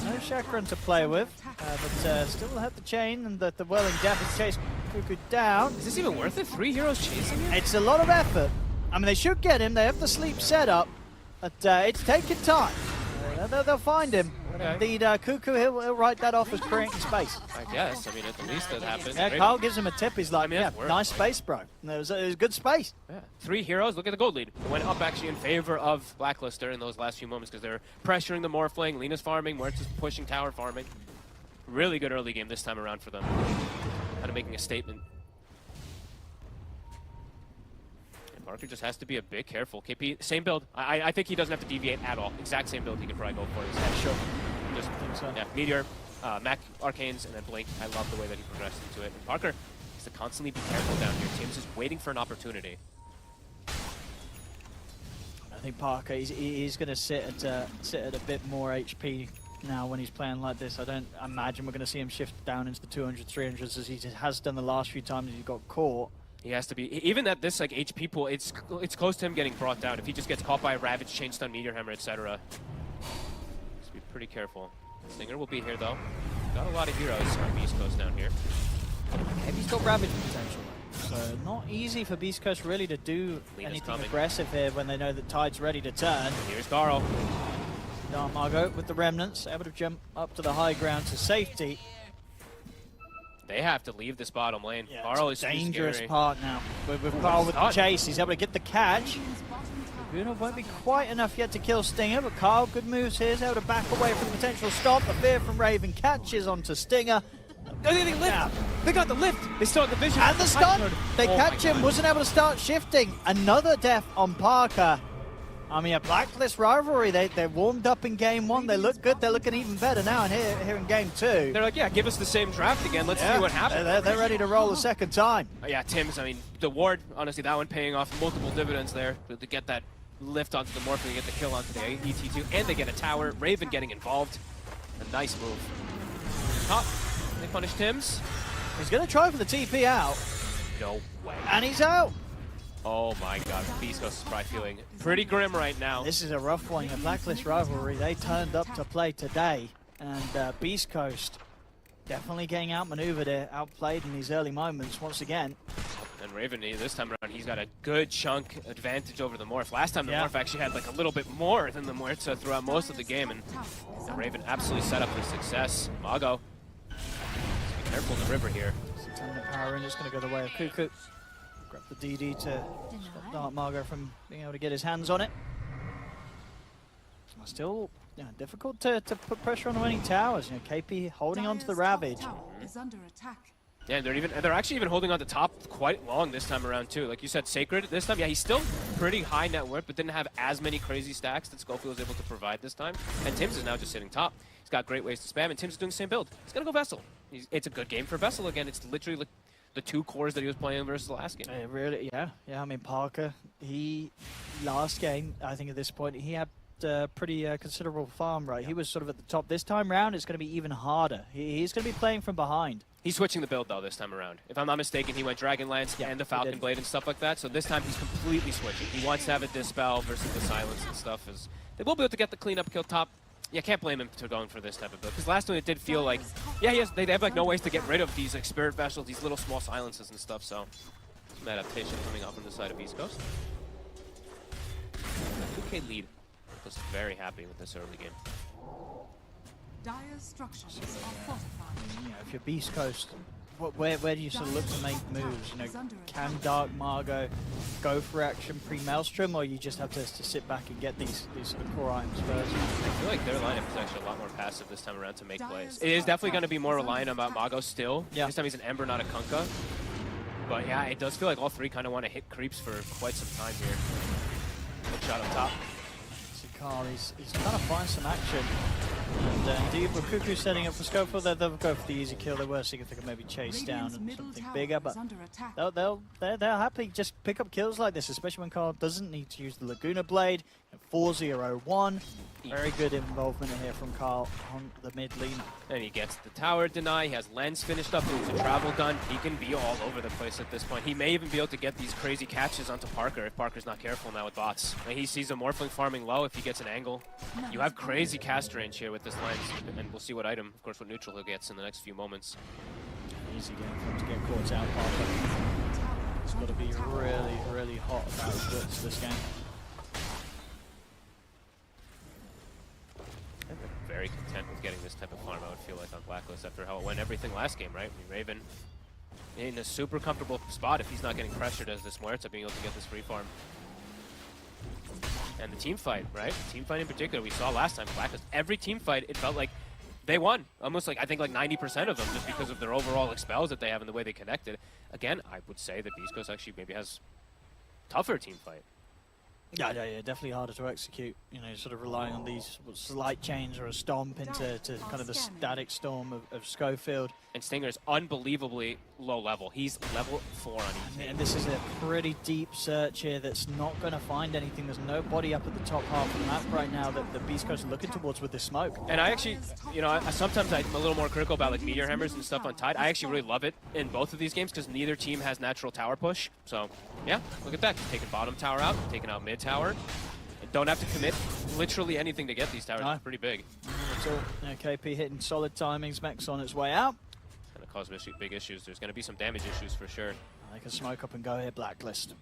No Chakran to play with, but still have the chain and the Whirling Death chase Cuckoo down. Is this even worth it? 3 heroes chasing him? It's a lot of effort. I mean, they should get him. They have the sleep set up, but it's taking time. They'll find him. Okay. Indeed, Cuckoo, he'll write that off as creating space. I guess. I mean, at the least that happens. Yeah, Carl gives him a tip. He's like, yeah, worth nice space, bro. And it was good space. Yeah. 3 heroes. Look at the gold lead. It went up actually in favor of Blacklister in those last few moments because they're pressuring the Morphling. Lina's farming. Muertes is pushing tower farming. Really good early game this time around for them. Kind of making a statement. Parker just has to be a bit careful. KP, same build. I think he doesn't have to deviate at all. Exact same build he could probably go for. Yeah, sure. Just, yeah, Meteor, Mac, Arcanes, and then Blink. I love the way that he progressed into it. And Parker has to constantly be careful down here. Tim's just waiting for an opportunity. I think Parker, he's going to sit at a bit more HP now when he's playing like this. I don't imagine we're going to see him shift down into the 200s, 300s as he has done the last few times he got caught. He has to be, even at this like HP pool, it's close to him getting brought down. If he just gets caught by a Ravage, Chain Stun, Meteor Hammer, etc. Just be pretty careful. Stinger will be here though. Got a lot of heroes on Beast Coast down here. He's got Ravage potential, so not easy for Beast Coast really to do Lina's anything coming. aggressive here when they know that Tide's ready to turn. Here's Carl. Dark Margot with the Remnants, able to jump up to the high ground to safety. They have to leave this bottom lane. Yeah, Carl it's is a dangerous scary. part now. With Carl with the chase, he's able to get the catch. Laguna won't be quite enough yet to kill Stinger, but Carl, good moves here, is able to back away from the potential stop. A fear from Raven catches onto Stinger. They lift. Yeah. They got the lift. They still have the vision. And the stun. They catch him, wasn't able to start shifting. Another death on Parker. I mean, a Blacklist rivalry, they warmed up in game 1. They look good. They're looking even better now here in game 2. They're like, yeah, give us the same draft again. Let's see what happens. They're ready to roll a second time. Yeah, Tim's, I mean, the ward, honestly, that one paying off multiple dividends there to get that lift onto the Morph and get the kill onto the ET2. And they get a tower. Raven getting involved. A nice move. Top. They punish Tim's. He's going to try for the TP out. No way. And he's out. Oh my god, Beast Coast is probably feeling pretty grim right now. This is a rough one. A Blacklist rivalry. They turned up to play today. And Beast Coast definitely getting outmaneuvered here, outplayed in these early moments once again. And Raven, this time around, he's got a good chunk advantage over the Morph. Last time the Morph actually had like a little bit more than the Muerta throughout most of the game. And Raven absolutely set up for success. Mago, be careful in the river here. Power in, it's going to go the way of Cuckoo. Grab the DD to stop Dark Margo from being able to get his hands on it. Still difficult to put pressure on any towers. KP holding on to the Ravage. Is under attack. Yeah, they're actually even holding on to top quite long this time around too. Like you said, Sacred this time, yeah, he's still pretty high net worth, but didn't have as many crazy stacks that Schofield was able to provide this time. And Tim's is now just sitting top. He's got great ways to spam, and Tim's doing the same build. He's gonna go Vessel. It's a good game for Vessel again. It's literally like the two cores that he was playing versus the last game. Really, yeah. I mean, Parker, last game, I think at this point, he had pretty considerable farm, right? He was sort of at the top. This time round, it's going to be even harder. He's going to be playing from behind. He's switching the build, though, this time around. If I'm not mistaken, he went Dragonlance and the Falcon Blade and stuff like that. So this time, he's completely switching. He wants to have a Dispel versus the Silence and stuff. They will be able to get the cleanup kill top. Yeah, can't blame him for going for this type of build. Because last time it did feel like, yeah, they have like no ways to get rid of these like Spirit Vessels, these little small silences and stuff. So some adaptation coming up on the side of East Coast. 2K lead. Was very happy with this early game. Dire's structures are fortified. If you're Beast Coast, where do you sort of look to make moves? Can Dark Margo go for action pre-Maelstrom, or you just have to sit back and get these sort of core items first? I feel like their lineup is actually a lot more passive this time around to make plays. It is definitely going to be more reliant on Mago still. Yeah. This time he's an Ember, not a Kunkka. But yeah, it does feel like all three kind of want to hit creeps for quite some time here. Good shot up top. Carl, he's trying to find some action. And indeed, with Cuckoo setting up for Schofield, they'll go for the easy kill. They were seeing if they could maybe chase down something bigger, but they'll happily just pick up kills like this, especially when Carl doesn't need to use the Laguna Blade. 4-0-1. Very good involvement in here from Carl on the mid lane. And he gets the tower deny. He has Lens finished up. There's a travel gun. He can be all over the place at this point. He may even be able to get these crazy catches onto Parker if Parker's not careful now with bots. And he sees a Morphling farming low if he gets an angle. You have crazy cast range here with this Lens, and we'll see what item, of course, what neutral he gets in the next few moments. Easy game for him to get caught out, Parker. He's got to be really, really hot about his wits this game. Very content with getting this type of farm, I would feel like, on Blacklist after how it went everything last game, right? I mean, Raven in a super comfortable spot if he's not getting pressured as this Muerta being able to get this free farm. And the team fight, right? The team fight in particular, we saw last time, Blacklist, every team fight, it felt like they won. Almost like, I think like 90% of them just because of their overall expels that they have and the way they connected. Again, I would say that Beast Coast actually maybe has tougher team fight. Yeah, definitely harder to execute. Sort of relying on these slight chains or a stomp into kind of the static storm of Schofield. And Stinger's unbelievably low level. He's level 4 on ET. And this is a pretty deep search here that's not going to find anything. There's nobody up at the top half of the map right now that the Beast Coast are looking towards with this smoke. And I actually, sometimes I'm a little more critical about like Meteor Hammers and stuff on Tide. I actually really love it in both of these games because neither team has natural tower push. So, yeah, look at that. Just taking bottom tower out, taking out mid tower. And don't have to commit literally anything to get these towers. It's pretty big. So, KP hitting solid timings. Mech's on its way out. Going to cause big issues. There's going to be some damage issues for sure. They can smoke up and go here, Blacklist.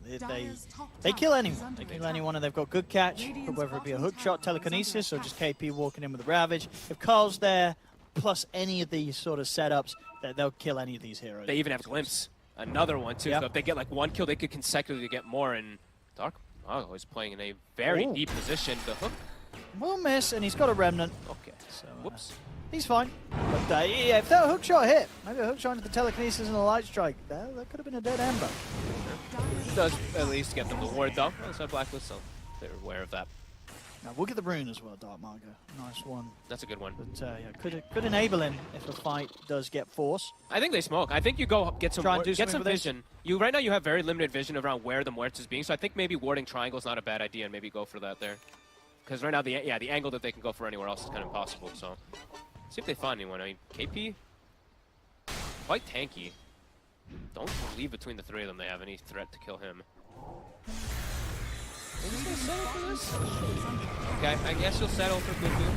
They kill anyone. They kill anyone, and they've got good catch, whether it be a hook shot, telekinesis, or just KP walking in with a Ravage. If Carl's there, plus any of these sort of setups, they'll kill any of these heroes. They even have Glimpse. Another one, too. Yep. So if they get like one kill, they could consecutively get more. And Dark Mago is playing in a very deep position. The hook will miss, and he's got a Remnant. Okay. So, whoops. He's fine. But yeah, if that hook shot hit, maybe a hook shot into the telekinesis and a light strike, that could have been a dead Ember. does at least get them the ward though. Also Blacklist, so they're aware of that. Now we'll get the rune as well, Dark Margo. Nice one. That's a good one. But yeah, could enable him if the fight does get forced. I think they smoke. I think you go get some Try and do get something some with this. vision. Right now you have very limited vision around where the Muertes is being, so I think maybe warding triangle is not a bad idea and maybe go for that there. Because right now the angle that they can go for anywhere else is kind of impossible. So see if they find anyone. I mean, KP quite tanky. Don't believe between the three of them they have any threat to kill him. Is he gonna settle for this? Okay, I guess he'll settle for Cuckoo.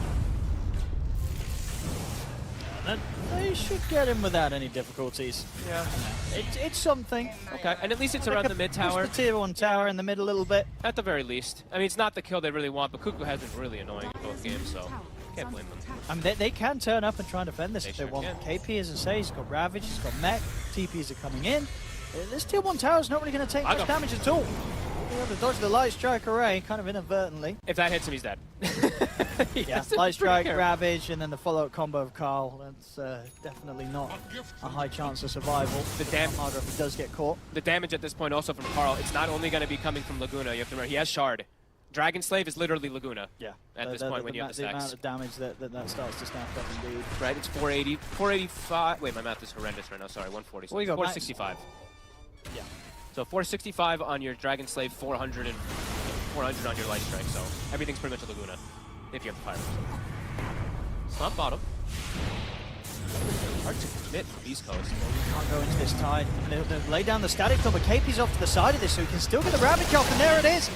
They should get him without any difficulties. Yeah. It's something. Okay, and at least it's around the mid tower. Push the tier 1 tower in the mid a little bit. At the very least. I mean, it's not the kill they really want, but Cuckoo has been really annoying in both games, so can't blame them. I mean, they can turn up and try and defend this They if they sure want. can. KP, as I say, he's got Ravage, he's got Mech, TPs are coming in. This tier 1 tower is not really going to take much damage at all. Able to dodge the Light Strike array, kind of inadvertently. If that hits him, he's dead. Yeah, Light Strike, Ravage, and then the follow-up combo of Carl. That's definitely not a high chance of survival. The harder if he does get caught. The damage at this point also from Carl, it's not only going to be coming from Laguna, you have to remember, he has Shard. Dragon Slave is literally Laguna. Yeah. At this point when you have the The stacks. amount of damage that starts to stack up indeed. Right, it's 480, 485. Wait, my math is horrendous right now. Sorry, 140. What you got, 465. Yeah. So 465 on your Dragon Slave, 400 and 400 on your Light Strike. So everything's pretty much a Laguna if you have the fire. Slump bottom. Hard to commit for East Coast. We can't go into this tide. They'll lay down the static top, but KP's off to the side of this, so he can still get the Ravage off, and there it is.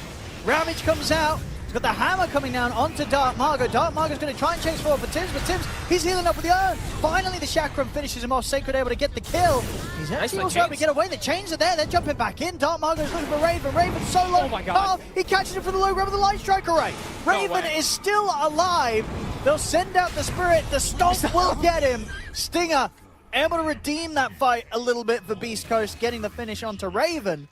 Ravage comes out. He's got the hammer coming down onto Dark Margo. Dark Margo's going to try and chase forward for Tims, but Tims, he's healing up with the iron. Finally, the chakram finishes him off. Sacred able to get the kill. He's actually also able to get away. The chains are there. They're jumping back in. Dark Margo's looking for Raven. Raven solo. Oh my God. He catches him for the low grab of the Light Strike array. Raven is still alive. They'll send out the Spirit. The Stomp will get him. Stinger able to redeem that fight a little bit for Beast Coast, getting the finish onto Raven.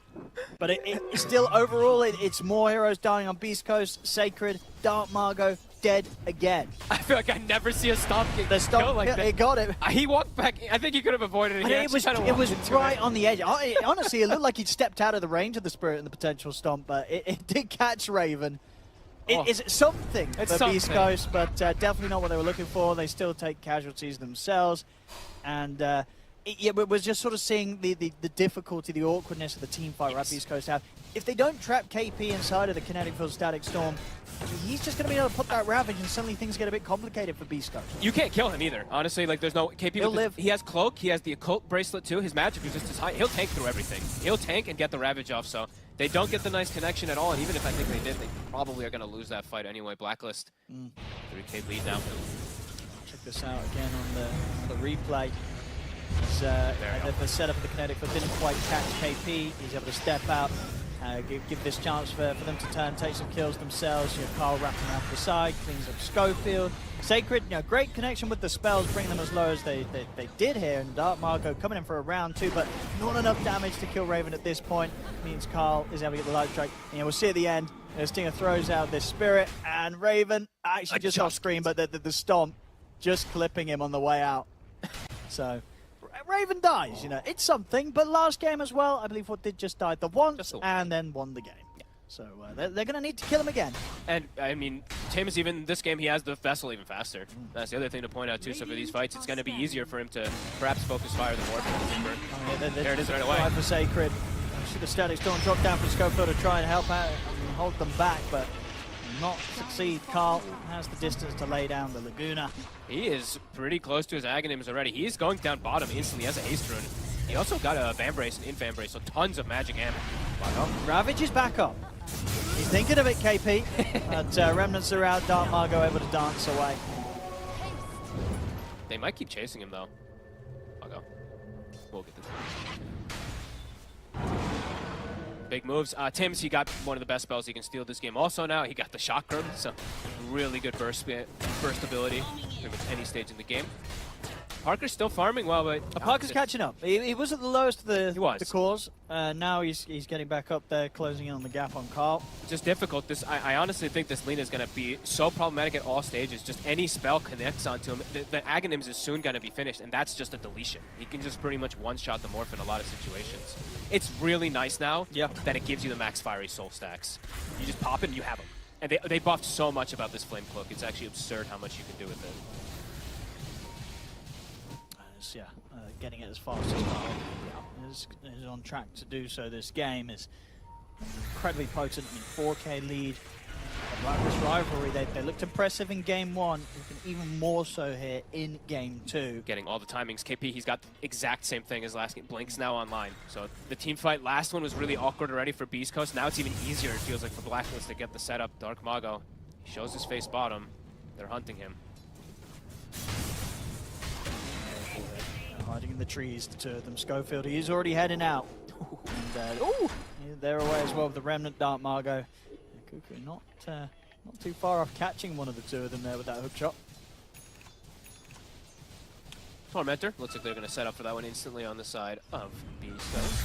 But it's still, overall, it's more heroes dying on Beast Coast. Sacred, Dark Margo, dead again. I feel like I never see a Stomp get The Stomp, kill like that. it got it. He walked back. I think he could have avoided it. It was right on the edge. Honestly, it looked like he'd stepped out of the range of the Spirit and the potential Stomp, but it did catch Raven. It's something for Beast Coast, but definitely not what they were looking for. They still take casualties themselves. And we're just sort of seeing the difficulty, the awkwardness of the team fight right Beast Coast have. If they don't trap KP inside of the Kinetic Field Static Storm, he's just going to be able to put that Ravage, and suddenly things get a bit complicated for Beast Coast. You can't kill him either. Honestly, like there's no KP. He'll live. He has Cloak. He has the Occult Bracelet too. His magic is just as high. He'll tank through everything. He'll tank and get the Ravage off. So they don't get the nice connection at all. And even if I think they did, they probably are going to lose that fight anyway. Blacklist. 3K lead now. Check this out again on the replay. The setup of the Kinetic Field didn't quite catch KP. He's able to step out, give this chance for them to turn, take some kills themselves. You have Carl wrapping around the side, cleans up Schofield. Sacred, great connection with the spells, bringing them as low as they did here. And Dark Margo coming in for a round 2, but not enough damage to kill Raven at this point. Means Carl is able to get the Light Strike. And we'll see at the end, Stinger throws out this Spirit, and Raven actually just off screen, but the Stomp just clipping him on the way out. So Raven dies, it's something, but last game as well, I believe what did just died the once and then won the game. Yeah. So they're going to need to kill him again. And I mean, Tims even this game he has the Vessel even faster. That's the other thing to point out too. So for these fights, it's going to be easier for him to perhaps focus fire the more. There it is right away. For Sacred, should have Static Storm drop down for Schofield to try and help out and hold them back, but not succeed. Carl has the distance to lay down the Laguna. He is pretty close to his Aghanims already. He's going down bottom instantly as a haste rune. He also got a Van Brace and Fan Brace, so tons of magic ammo. Ravage is back up. He's thinking of it, KP. But Remnants are out. Dark Margo able to dance away. They might keep chasing him though. I'll go. We'll get this. Big moves. Tims, he got one of the best spells he can steal this game also now. He got the Chakram, so really good burst ability pretty much any stage in the game. Parker's still farming well, but Parker's catching up. He was at the lowest of the was. cores. Now he's getting back up there, closing in on the gap on Carl. Just difficult. I honestly think this Lina is going to be so problematic at all stages. Just any spell connects onto him. The Aghanims is soon going to be finished, and that's just a deletion. He can just pretty much one-shot the Morph in a lot of situations. It's really nice now that it gives you the max fiery soul stacks. You just pop it and you have them. And they buffed so much about this Flame Cloak. It's actually absurd how much you can do with it. Getting it as fast as Carl is on track to do so. This game is incredibly potent. I mean, 4K lead. Blacklist Rivalry, they looked impressive in game 1. Looking even more so here in game 2. Getting all the timings. KP, he's got the exact same thing as last game. Blink's now online. So the team fight last one was really awkward already for Beast Coast. Now it's even easier, it feels like, for Blacklist to get the setup. Dark Mago, he shows his face bottom. They're hunting him. Hiding in the trees, the two of them. Schofield, he's already heading out. And they're away as well with the Remnant Dark Margot. Cuckoo not too far off catching one of the two of them there with that hook shot. Tormentor, looks like they're going to set up for that one instantly on the side of Beast Coast.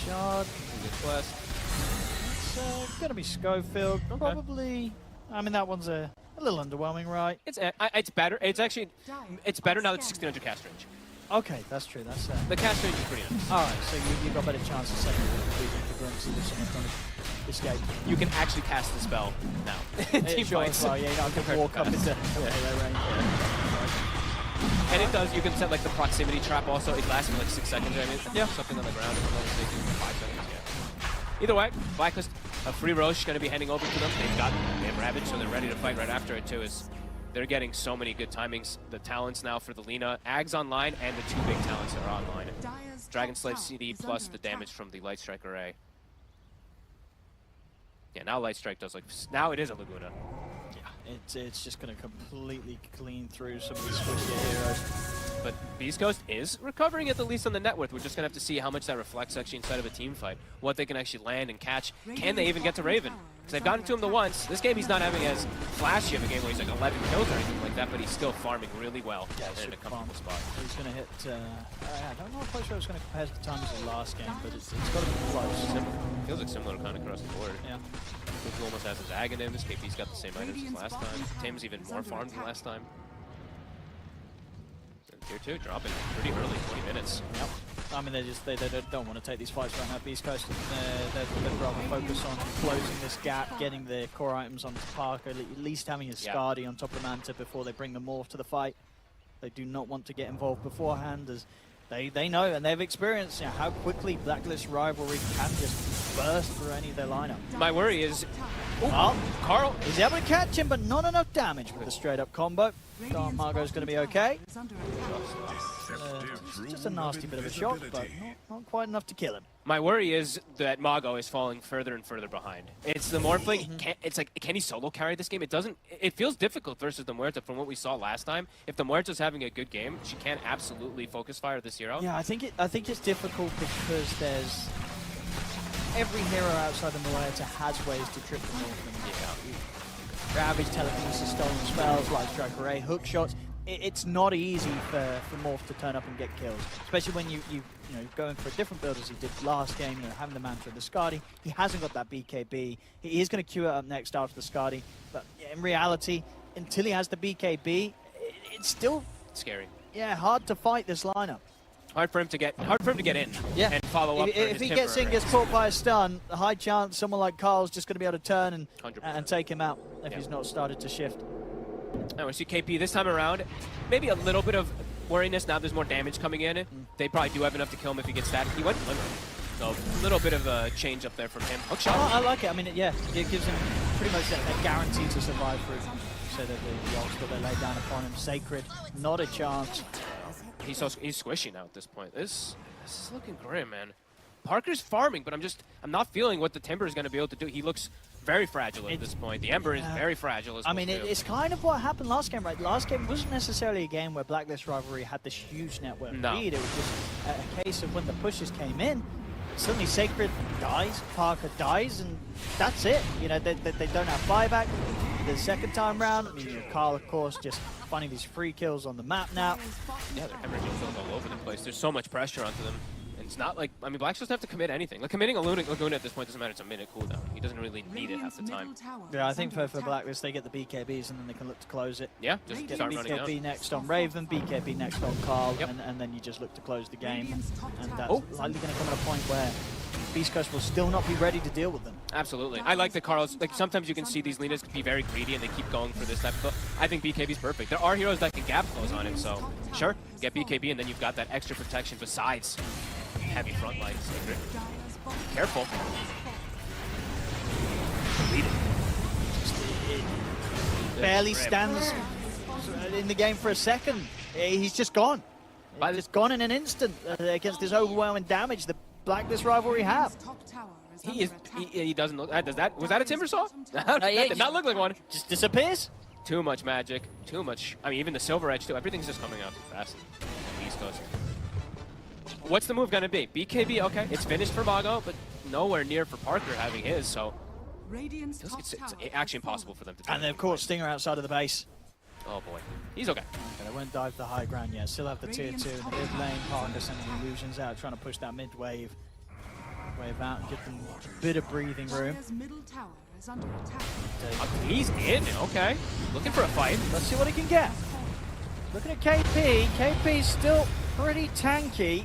Shard. Quest. It's going to be Schofield. Okay. Probably, I mean, that one's a little underwhelming, right? It's better. It's actually, it's better now that 1600 cast range. Okay, that's true. That's the cast range is pretty nice. All right, so you got better chance of setting the glimpse of someone trying to escape. You can actually cast the spell now. Team fights. Well, yeah, you know, I can walk up into their range. And it does. You can set like the proximity trap. Also, it lasts for like 6 seconds. I mean, something on the ground. If I'm not mistaken, 5 seconds. Yeah. Either way, Blacklist, a free Roche going to be heading over to them. They have Ravage, so they're ready to fight right after it too. They're getting so many good timings. The talents now for the Lina. Ag's online, and the 2 big talents that are online. Dragon Slave CD plus the damage from the Light Strike array. Yeah, now Light Strike does like... Now it is a Laguna. Yeah, it's just going to completely clean through some of these switchier heroes. But Beast Coast is recovering at the least on the net worth. We're just going to have to see how much that reflects actually inside of a team fight. What they can actually land and catch. Can they even get to Raven? Because they've gotten to him the once. This game he's not having as flashy of a game where he's like 11 kills or anything like that, but he's still farming really well in a comfortable spot. He's going to hit... I don't know quite sure it's going to compare to the times of the last game, but it's got to be close. Feels like similar kind of across the board. Yeah. Cuckoo almost has his Aghanims. KP's got the same items as last time. Tame's even more farmed than last time. Tier 2 dropping pretty early, 20 minutes. Yep. I mean, they don't want to take these fights right now. Beast Coast, they'd rather focus on closing this gap, getting the core items onto Parker, at least having his Scardy on top of Manta before they bring the Morph to the fight. They do not want to get involved beforehand, as they know and they've experienced how quickly Blacklist Rivalry can just burst through any of their lineup. My worry is... Carl is able to catch him, but not enough damage with the straight-up combo. Dark Margot's going to be okay. Just a nasty bit of a shot, but not quite enough to kill him. My worry is that Mago is falling further and further behind. It's the Morphling. It's like, can he solo carry this game? It feels difficult versus the Muerta from what we saw last time. If the Muerta's having a good game, she can absolutely focus fire this hero. Yeah, I think it's difficult because there's every hero outside the Muerta has ways to trip the Morphling. Ravage, telekinesis, stolen spells, Light Strike array, hook shots. It's not easy for Morph to turn up and get kills, especially when you going for a different build as he did last game, having the Manta and the Scardy. He hasn't got that BKB. He is going to queue it up next after the Scardy, but in reality, until he has the BKB, it's still scary. Yeah, hard to fight this lineup. Hard for him to get in and follow up. If he gets in, gets caught by a stun, a high chance someone like Carl's just going to be able to turn and take him out if he's not started to shift. Now we see KP this time around. Maybe a little bit of worriness now. There's more damage coming in. They probably do have enough to kill him if he gets static. He went limber, so a little bit of a change up there from him. Hook shot. I like it. I mean, it gives him pretty much a guarantee to survive through. So that the ults that they laid down upon him, Sacred, not a chance. He's squishy now at this point. This is looking grim, man. Parker's farming, but I'm not feeling what the Timber is going to be able to do. He looks very fragile at this point. The Ember is very fragile as well. I mean, it's kind of what happened last game, right? Last game wasn't necessarily a game where Blacklist Rivalry had this huge network lead. It was just a case of when the pushes came in, suddenly Sacred dies, Parker dies, and that's it. They don't have buyback. the second time round. I mean, Carl, of course, just finding these free kills on the map now. Yeah, they're hemorrhaging kills all over the place. There's so much pressure onto them. And it's not like, I mean, Black's doesn't have to commit anything. Like, committing a Laguna at this point doesn't matter. It's a minute cooldown. He doesn't really need it half the time. Yeah, I think for Blacklist, they get the BKBs and then they can look to close it. Yeah, just Get start running BKB down. next on Raven, BKB next on Carl, Yep. and then you just look to close the game. And that's Oh. likely going to come at a point where Beast Coast will still not be ready to deal with them. Absolutely. I like the Carls. Like, sometimes you can see these leaders be very greedy and they keep going for this type of. I think BKB's perfect. There are heroes that can gap close on him, so sure, get BKB and then you've got that extra protection besides heavy front line secret. Careful. Barely stands in the game for a second. He's just gone. He's just gone in an instant against this overwhelming damage that Blacklist rivalry have. He is. He doesn't look. Was that a Timbersaw? That did not look like one. Just disappears. Too much magic. Too much. I mean, even the Silver Edge too. Everything's just coming out too fast in East Coast. What's the move gonna be? BKB, okay. It's finished for Mago, but nowhere near for Parker having his, so it's actually impossible for them to do. And then, of course, Stinger outside of the base. Oh boy. He's okay. They won't dive the high ground yet. Still have the tier 2 in the mid lane. Parker sending illusions out, trying to push that mid wave out and give them a bit of breathing room. He's in, okay. Looking for a fight. Let's see what he can get. Looking at KP. KP's still pretty tanky.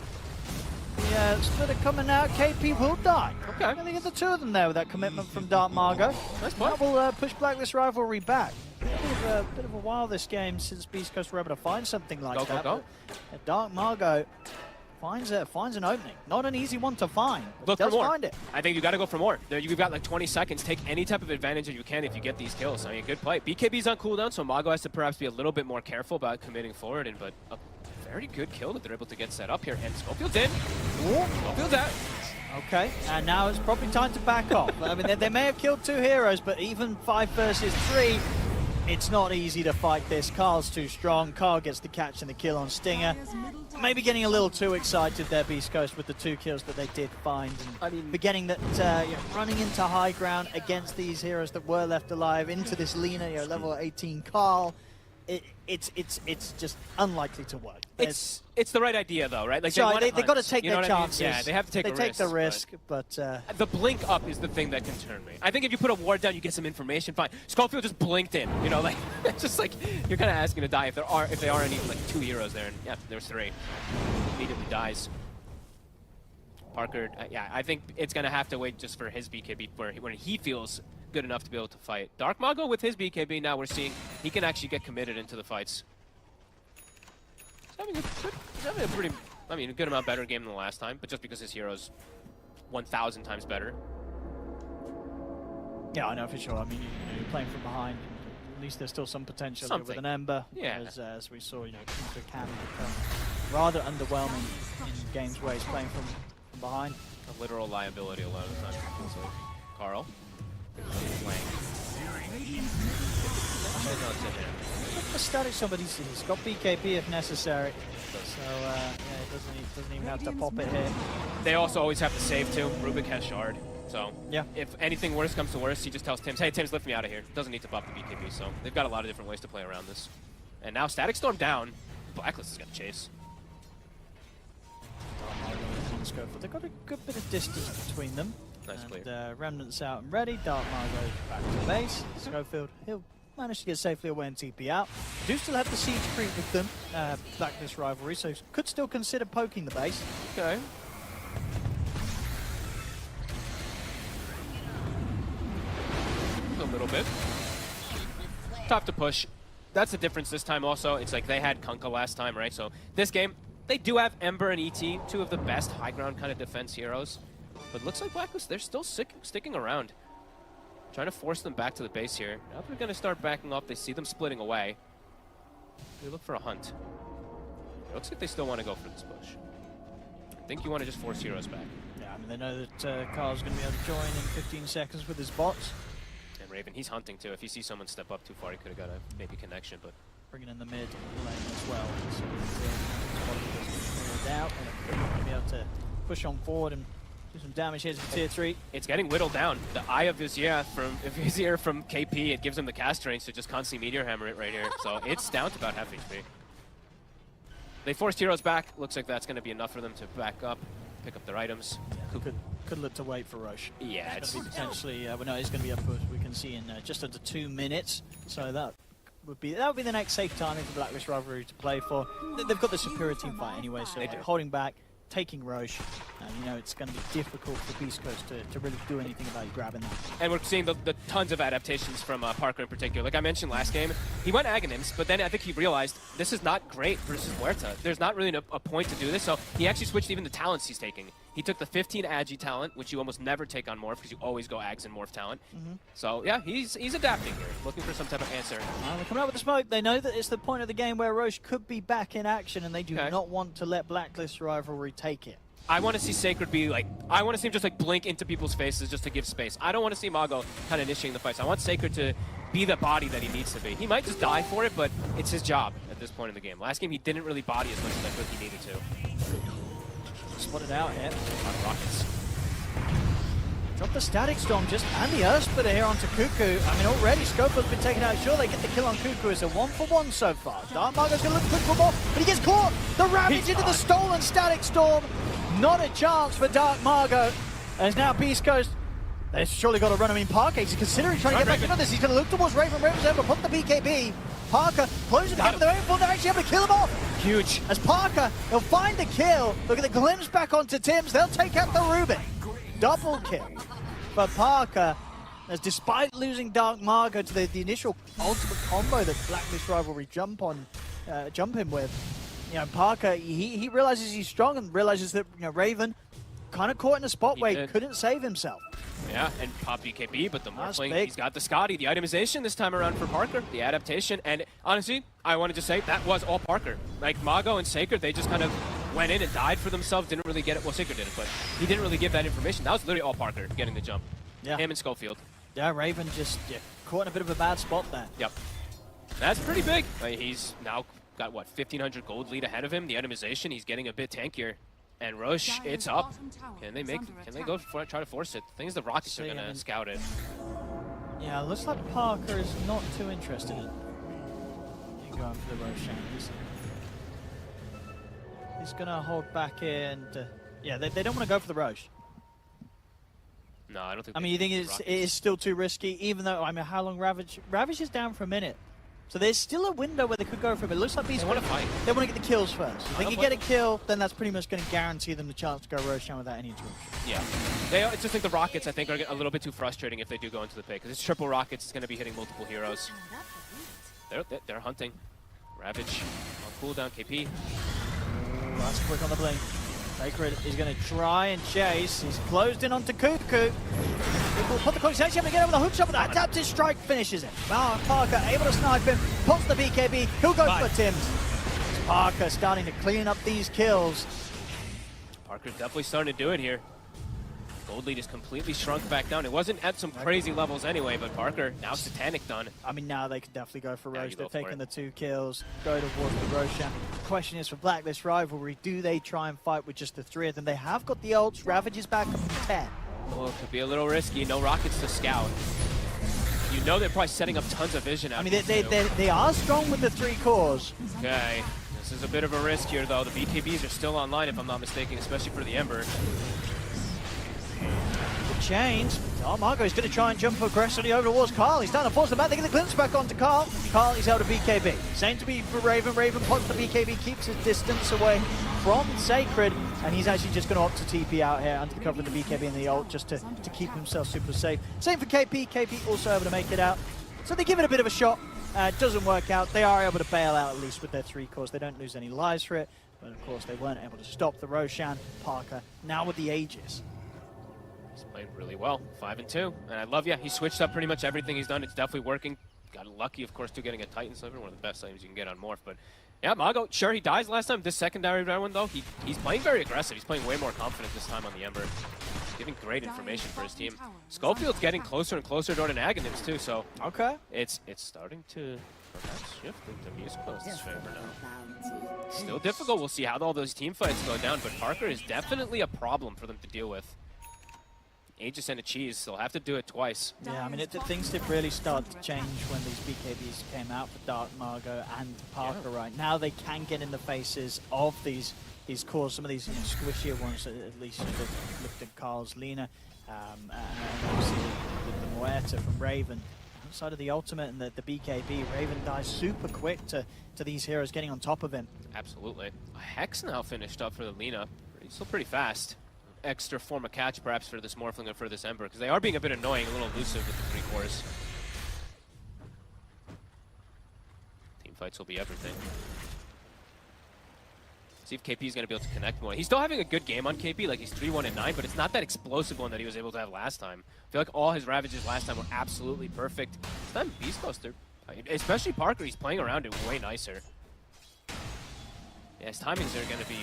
Yeah, Splitter coming out. KP will die. Okay. I think it's the two of them there with that commitment from Dark Margo. Nice play. That will push Blacklist rivalry back. A bit of a while this game since Beast Coast were able to find something like that. Go. Dark Margo finds an opening. Not an easy one to find. Look does for more. Find it. I think you got to go for more. You've got like 20 seconds. Take any type of advantage that you can if you get these kills. I mean, good play. BKB's on cooldown, so Mago has to perhaps be a little bit more careful about committing forward. But a very good kill that they're able to get set up here. And Schofield's in. Schofield's out. Okay, and now it's probably time to back off. I mean, they may have killed 2 heroes, but even 5 versus 3, it's not easy to fight this. Carl's too strong. Carl gets the catch and the kill on Stinger. Maybe getting a little too excited there, Beast Coast, with the 2 kills that they did find. And forgetting that running into high ground against these heroes that were left alive, into this leaner, level 18 Carl, it's just unlikely to work. It's the right idea though, right? Like they got to take you know their what I mean? chances. Yeah, they have to take a risk. They take the risk, but the blink up is the thing that can turn me. I think if you put a ward down, you get some information. Fine. Schofield just blinked in. Like it's just like you're kind of asking to die if there are any like 2 heroes there, and yeah, there's 3. Immediately dies. Parker, yeah, I think it's gonna have to wait just for his BKB when he feels good enough to be able to fight. Dark Mago with his BKB, now we're seeing he can actually get committed into the fights. He's having a pretty, a good amount better game than the last time, but just because his hero's 1,000 times better. Yeah, I know for sure. I mean, you're playing from behind. At least there's still some potential here with an Ember. Yeah. As we saw, Kunka can become rather underwhelming in games where he's playing from behind. A literal liability a lot of the time. So, Carl. A static shot, but he's got BKB if necessary. So yeah, it doesn't even have to pop it here. They also always have to save too. Rubik has Shard. So yeah, if anything worse comes to worse, he just tells Tims, hey Tims, lift me out of here. Doesn't need to pop the BKB, so they've got a lot of different ways to play around this. And now Static Storm down. Blacklist is gonna chase. But they've got a good bit of distance between them. Nice clear. Remnant's out and ready. Dark Margo back to base. Schofield, he'll manage to get safely away and TP out. Do still have the siege creep with them, Blacklist rivalry, so could still consider poking the base. Okay. A little bit. Tough to push. That's the difference this time also. It's like they had Kunkka last time, right? So this game, they do have Ember and ET, 2 of the best high ground kind of defense heroes. But looks like Blacklist, they're still sticking around. Trying to force them back to the base here. Now they're going to start backing off. They see them splitting away. They look for a hunt. It looks like they still want to go for this push. I think you want to just force heroes back. Yeah, I mean, they know that Carl's going to be able to join in 15 seconds with his bots. And Raven, he's hunting too. If he sees someone step up too far, he could have got a maybe connection, but... Bringing in the mid lane as well. So it's out, and they're going to be able to push on forward and Do some damage here to tier 3. It's getting whittled down. The Eye of Vizier from KP, it gives him the cast range to just constantly Meteor Hammer it right here. So it's down to about half HP. They forced heroes back. Looks like that's going to be enough for them to back up, pick up their items. Could look to wait for Roche. Yeah, it's gonna be potentially. Well, no, it's going to be up. We can see in just under 2 minutes. So that would be the next safe timing for Blacklist Rivalry to play for. They've got the superior team fight anyway, so they're holding back, taking Roche. You know, it's going to be difficult for Beast Coast to really do anything about grabbing that. And we're seeing the tons of adaptations from Parker in particular. Like I mentioned last game, he went Aghanims, but then I think he realized this is not great versus Huerta. There's not really a point to do this, so he actually switched even the talents he's taking. He took the 15 Agi talent, which you almost never take on Morph because you always go Ags and Morph talent. So yeah, he's adapting here, looking for some type of answer. They're coming out with the smoke. They know that it's the point of the game where Roche could be back in action, and they do not want to let Blacklist Rivalry take it. I want to see Sacred be like, I want to see him just like blink into people's faces just to give space. I don't want to see Mago kind of initiating the fights. I want Sacred to be the body that he needs to be. He might just die for it, but it's his job at this point in the game. Last game he didn't really body as much as I thought he needed to. Spotted out here. On Rockets. Drop the Static Storm just and the Earth Splitter here onto Cuckoo. I mean, already Scopo's been taken out. Sure, they get the kill on Cuckoo. It's a 1-for-1 so far. Dark Margo's going to look quick for more, but he gets caught. The Ravage into the stolen Static Storm. Not a chance for Dark Margo. As now Beast Coast, they've surely got to run him in Parker. He's considering trying to get back into this. He's going to look towards Raven. Raven's able to put the BKB. Parker closing the gap with their own full. They're actually able to kill him off. Huge. As Parker, he'll find the kill. Look at the glimpse back onto Tim's. They'll take out the Rubin. Double kill for Parker. As despite losing Dark Margo to the initial ultimate combo that Blacklist Rivalry jump him with, you know, Parker, he realizes he's strong and realizes that, you know, Raven kind of caught in a spot where he couldn't save himself. Yeah, and pop BKB, but the Morphling, he's got the Scotty, the itemization this time around for Parker, the adaptation, and honestly, I wanted to say that was all Parker. Like, Mago and Sacred, they just kind of went in and died for themselves, didn't really get it. Well, Sacred didn't, but he didn't really give that information. That was literally all Parker getting the jump. Yeah. Him and Schofield. Yeah, Raven just caught in a bit of a bad spot there. Yep. That's pretty big. Like, he's now got, what, 1,500 gold lead ahead of him. The itemization, he's getting a bit tankier. And Roche, it's up. Can they go try to force it? The thing is, the Rockets are gonna scout it. Yeah, looks like Parker is not too interested in going for the Roshan. He's gonna hold back in. Yeah, they don't want to go for the Roche. No, I don't think. I mean, you think it is still too risky, even though, I mean, how long Ravage is down for a minute. So there's still a window where they could go for it, but it looks like they want to fight. They want to get the kills first. If they can get a kill, then that's pretty much going to guarantee them the chance to go Roshan without any interruption. Yeah. I just think the Rockets, I think, are a little bit too frustrating if they do go into the pick, because it's triple Rockets, it's going to be hitting multiple heroes. They're hunting. Ravage on cooldown, KP. Last quick on the blink. Sacred is going to try and chase. He's closed in onto Cuckoo. Will put the clock. He's actually able to get over the hook shot, but that adaptive strike finishes it. Parker able to snipe him, pops the BKB. He'll go for Tim's. Parker starting to clean up these kills. Parker's definitely starting to do it here. Gold lead is completely shrunk back down. It wasn't at some crazy levels anyway, but Parker, now Satanic done. I mean, now they can definitely go for Roche. They've taken the 2 kills, go towards the Roshan. The question is for Blacklist Rivalry, do they try and fight with just the 3 of them? They have got the ults. Ravage is back up to 10. Well, it could be a little risky. No Rockets to scout. You know they're probably setting up tons of vision out. I mean, they are strong with the 3 cores. Okay. This is a bit of a risk here, though. The BKBs are still online, if I'm not mistaken, especially for the Ember. The chains. Oh, Margo's going to try and jump aggressively over towards Carl. He's down to force the back. They get the glimpse back onto Carl. Carl is out of BKB. Same to be for Raven. Raven pots the BKB, keeps his distance away from Sacred, and he's actually just going to opt to TP out here under the cover of the BKB and the ult just to keep himself super safe. Same for KP. KP also able to make it out. So they give it a bit of a shot. It doesn't work out. They are able to bail out at least with their 3 cores. They don't lose any lives for it, but of course they weren't able to stop the Roshan. Parker now with the Aegis. He's playing really well, 5-2. And I love, he switched up pretty much everything he's done. It's definitely working. Got lucky, of course, too, getting a Titan Sliver, one of the best items you can get on Morph. But yeah, Mago, sure, he dies last time. This secondary round, though, he's playing very aggressive. He's playing way more confident this time on the Ember. He's giving great information for his team. Schofield's getting closer and closer to an Aghanims, too, so okay, it's starting to perhaps shift into Music Post's favor now. Still difficult. We'll see how all those team fights go down, but Parker is definitely a problem for them to deal with. Aegis and a cheese. They'll have to do it twice. Yeah, I mean, things did really start to change when these BKBs came out for Dark Margo and Parker. Right now, they can get in the faces of these cores, some of these squishier ones. At least looked at Carl's Lina, and obviously the Muerta from Raven. Outside of the ultimate and the BKB, Raven dies super quick to these heroes getting on top of him. Absolutely. Hex now finished up for the Lina. He's still pretty fast. Extra form of catch perhaps for this Morphling and for this Ember, because they are being a bit annoying, a little elusive with the 3 cores. Team fights will be everything. See if KP is going to be able to connect more. He's still having a good game on KP, like he's 3-1 and 9, but it's not that explosive one that he was able to have last time. I feel like all his Ravages last time were absolutely perfect. This time Beast Coaster, especially Parker, he's playing around it way nicer. Yeah, his timings are going to be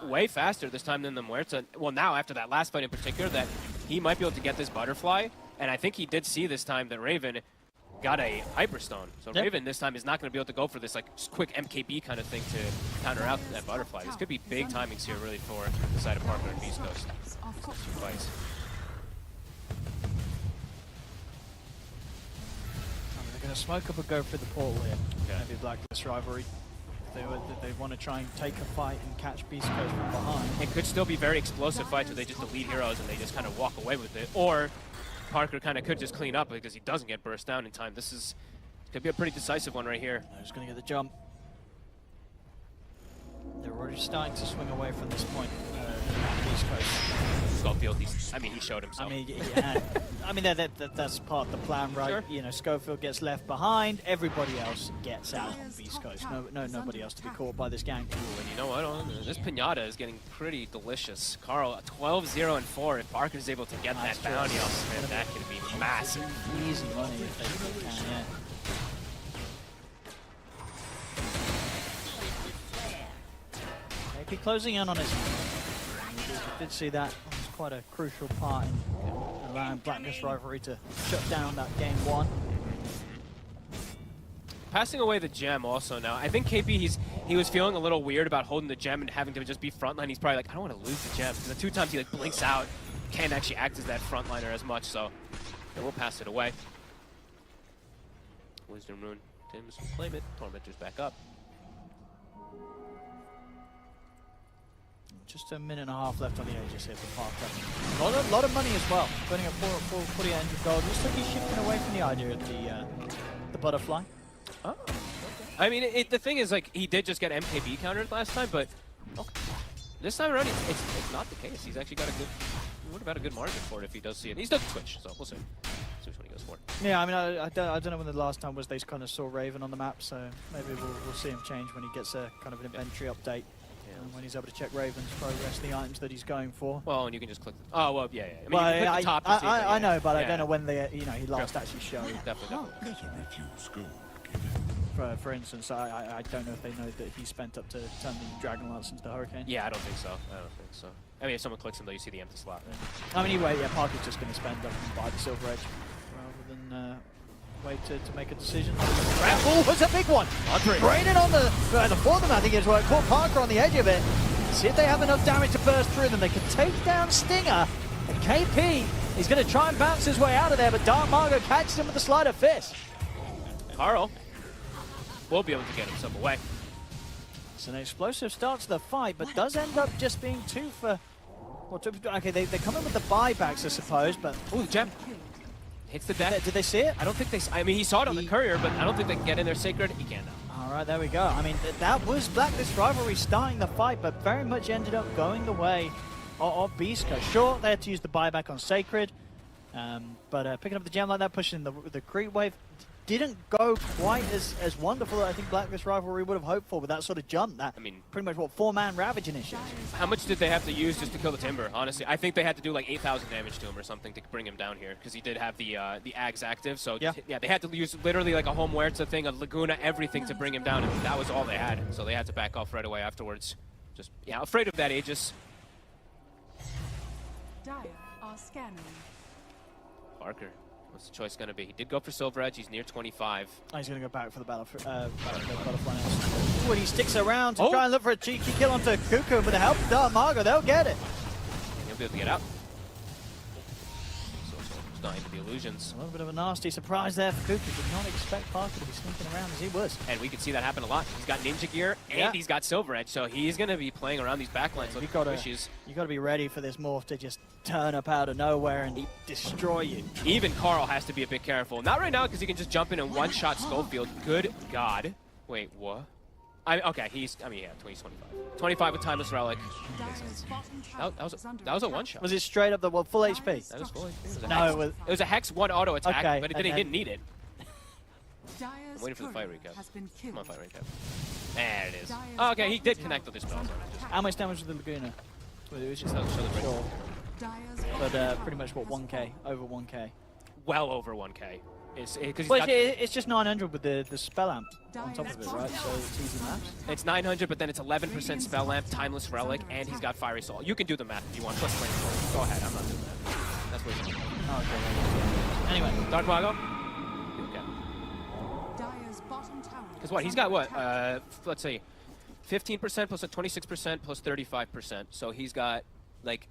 way faster this time than the Muerta. Well, now after that last fight in particular, that he might be able to get this Butterfly, and I think he did see this time that Raven got a Hyperstone. So Raven this time is not going to be able to go for this like quick MKB kind of thing to counter out that Butterfly. This could be big timings here really for the side of Parker and Beast Coast. Two fights. They're going to smoke up and go for the portal here. Maybe Blacklist Rivalry. They want to try and take a fight and catch Beast Coast from behind. It could still be very explosive fights where they just delete heroes and they just kind of walk away with it. Or Parker kind of could just clean up because he doesn't get burst down in time. This could be a pretty decisive one right here. He's going to get the jump. They're already starting to swing away from this point. Beast Coast. Schofield, he showed himself. I mean, yeah. I mean, that's part of the plan, right? Sure. You know, Schofield gets left behind. Everybody else gets out on Beast Coast. Nobody else to be caught by this gang. Ooh, and you know what? This Pinata is getting pretty delicious. Carl, 12-0 and 4. If Parker's able to get that bounty off Smith, that could be massive. Easy money if they can, yeah. Maybe closing in on his. We did see that. It was quite a crucial part in allowing Blacklist Rivalry to shut down that game 1. Passing away the gem also now. I think KP, he was feeling a little weird about holding the gem and having to just be frontline. He's probably like, I don't want to lose the gem. Because the 2 times he like blinks out, can't actually act as that frontliner as much. So yeah, we'll pass it away. Wisdom Rune. Tim's will claim it. Tormentor's back up. Just a minute and a half left on the Aegis here for Parker. A lot of money as well. Putting up 400 gold. Looks like he's shifting away from the idea of the Butterfly. Oh. I mean, the thing is, like, he did just get MKB countered last time, but this time around, it's not the case. He's actually got a good, what about a good margin for it if he does see it? He's done Twitch, so we'll see. See which one he goes for. Yeah, I mean, I don't know when the last time was they kind of saw Raven on the map, so maybe we'll see him change when he gets a kind of an inventory update. When he's able to check Raven's progress, the items that he's going for. Well, and you can just click. Oh well, yeah. I mean, well, you can click the top to see I know, but I don't know when he last actually showed. Definitely. For instance, I don't know if they know that he spent up to turn the Dragon Lance into the Hurricane. Yeah, I don't think so. I mean, if someone clicks him, though, you see the empty slot. I mean, anyway, yeah, Parker's just going to spend up and buy the Silver Edge rather than wait to make a decision. Oh, was a big one! Brayden on the fourth, I think is what caught Parker on the edge of it. See if they have enough damage to burst through them. They can take down Stinger. And KP is going to try and bounce his way out of there, but Dark Margo catches him with the sleight of fist. Carl will be able to get himself away. It's an explosive start to the fight, but does end up just being 2 for... Well, okay, they come in with the buybacks, I suppose, but... Ooh, gem. Hits the deck. Did they see it? I don't think they... I mean, he saw it on the courier, but I don't think they can get in there sacred. He can now. All right, there we go. I mean, that was Blacklist Rivalry starting the fight, but very much ended up going the way of Beast Coast. Sure, they had to use the buyback on Sacred, but picking up the gem like that, pushing the creep wave, didn't go quite as wonderful as I think Blacklist Rivalry would have hoped for with that sort of jump. That, I mean, pretty much what 4-man Ravage initiative. How much did they have to use just to kill the Timber? Honestly, I think they had to do like 8,000 damage to him or something to bring him down here because he did have the Ags active. So yeah, they had to use literally like a home Muerta thing, a Laguna, everything to bring him down, and that was all they had. So they had to back off right away afterwards. Just afraid of that Aegis. Dire are scanning. Parker. What's the choice going to be? He did go for Silver Edge. He's near 25. Oh, he's going to go back for the Butterfly. Ooh, and he sticks around to try and look for a cheeky kill onto Cuckoo. With the help of Dark Margo, they'll get it. And he'll be able to get out. going into the illusions. A little bit of a nasty surprise there for Kuka. Did not expect Parker to be sneaking around as he was. And we can see that happen a lot. He's got Ninja Gear and he's got Silver Edge, so he's going to be playing around these backlines looking for issues. You got to be ready for this morph to just turn up out of nowhere and destroy you. Even Carl has to be a bit careful. Not right now because he can just jump in and one-shot Schofield. Good God. Wait, what? Okay, he's 25. 25 with Timeless Relic. That was a one-shot. Was it straight up the full HP? That was full HP. No, it was a Hex 1 auto attack, okay, but he didn't need it. Dyer's I'm waiting for the fight turret recap. has been killed. Come on, fight recap. There it is. Oh, okay, he did connect with his spells. How much damage was the Laguna? Well, it was just Show the sure. Dyer's But pretty much what, 1k, over 1k. Well over 1k. It's just 900 with the spell amp on top of it, right? So it's easy math. It's 900, but then it's 11% spell amp, Timeless Relic, and he's got Fiery Soul. You can do the math if you want. Plus flamethrower. Go ahead, I'm not doing that. That's what you Okay. Anyway, Dark Mago. Okay. Dyer's bottom tower. Because what? He's got what? Let's see, 15% plus a 26% plus 35%. So he's got like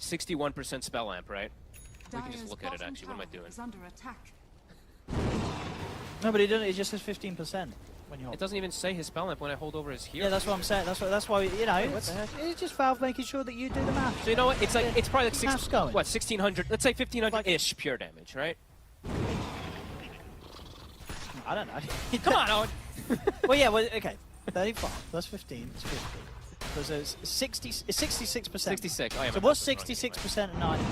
61% spell amp, right? We can just look at it actually. What am I doing? Is under attack. no, but it just says 15% when you hold. It doesn't even say his spell amp when I hold over his hero. Yeah, that's what I'm saying. That's why you know. It's just Valve making sure that you do the math. So you know what? It's like it's probably like Math's going. 1600. Let's say 1500-ish pure damage, right? I don't know. Come on, Owen. Well, yeah. Well, okay. 35 plus 15 is 50. So it's 60. It's 66%. 66. Oh, yeah, So what's 66% at 90?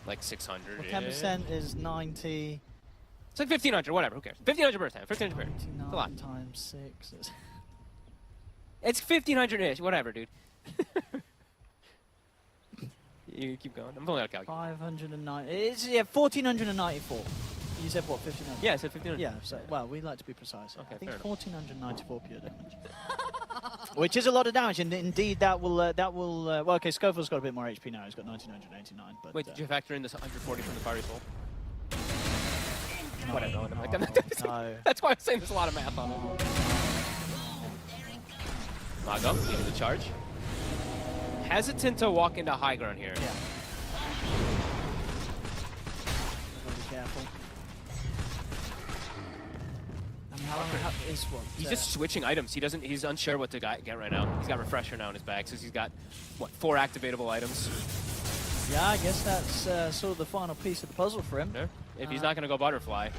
Like 600. Well, 10% is 90. It's like 1500, whatever. Who cares? 1500 per time. 1500 per. It's a lot. 59 times 6 is... It's 1500-ish, whatever, dude. You keep going. I'm pulling out a calculator. 590. It's 1494. You said what? 1500. Yeah, I said 1500. Yeah. So well, we like to be precise. Okay, I think fair enough. 1494 pure damage. Which is a lot of damage, and indeed that will well, okay, Scofield's got a bit more HP now. He's got 1989. But Wait, did you factor in this 140 from the Fiery Soul? no, Whatever. I'm like, no. That's why I'm saying there's a lot of math on it. Mago, leading the charge. Hesitant to walk into high ground here. Yeah. Be careful. I mean, how long is what? He's just switching items. He's unsure what to get right now. He's got Refresher now in his bag, so he's got, what, 4 activatable items? Yeah, I guess that's sort of the final piece of the puzzle for him. Sure. If he's not going to go Butterfly.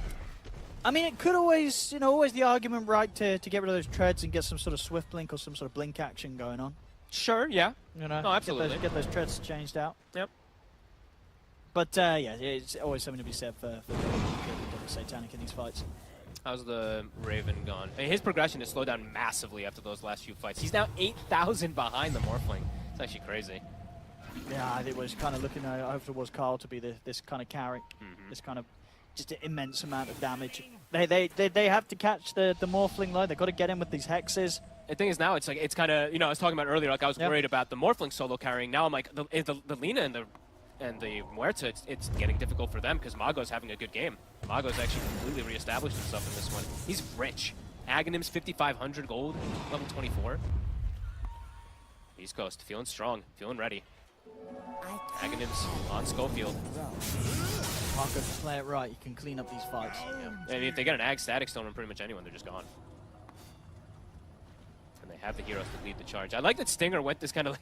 I mean, it could always, always the argument, right, to get rid of those treads and get some sort of swift blink or some sort of blink action going on. Sure, yeah. You know, no, absolutely. Get those treads changed out. Yep. But yeah, it's always something to be said for Satanic in these fights. How's the Raven gone? I mean, his progression has slowed down massively after those last few fights. He's now 8,000 behind the Morphling. It's actually crazy. Yeah, it was kind of looking over towards Carl to be this kind of carry, this kind of just an immense amount of damage. They have to catch the Morphling though. They've got to get him with these hexes. The thing is now it's like it's kind of I was talking about earlier, like I was worried about the Morphling solo carrying. Now I'm like the Lina and the Muerta, it's getting difficult for them because Mago's having a good game. Mago's actually completely reestablished himself in this one. He's rich. Aghanim's 5,500 gold, level 24. East Coast, feeling strong, feeling ready. Aghanim's on Schofield. Parker, just play it right. You can clean up these fights. Yeah. And if they get an Ag Static Stone on pretty much anyone, they're just gone. And they have the heroes to lead the charge. I like that Stinger went this kind of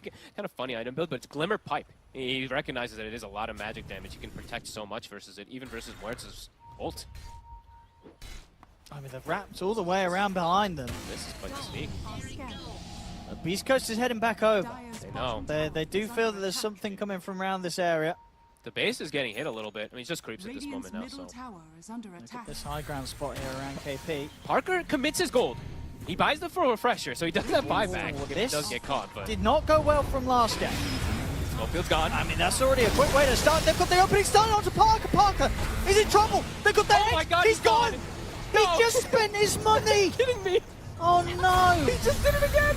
funny item build, but it's Glimmer Pipe. He recognizes that it is a lot of magic damage. He can protect so much versus it, even versus Muerta's ult. I mean, they've wrapped all the way around behind them. This is quite the sneak. East Coast is heading back over. They know. They do feel that there's something coming from around this area. The base is getting hit a little bit. I mean, it's just creeps at this moment now, so. Tower is under Look attack. at this high ground spot here around KP. Parker commits his gold. He buys the full refresher, so he doesn't have buyback if he This does get caught. But did not go well from last game. Schofield's gone. I mean, that's already a quick way to start. They've got the opening start onto Parker. Parker is in trouble. They've got that. Oh my God, he's gone. No. He just spent his money. Are you kidding me? Oh no. He just did it again.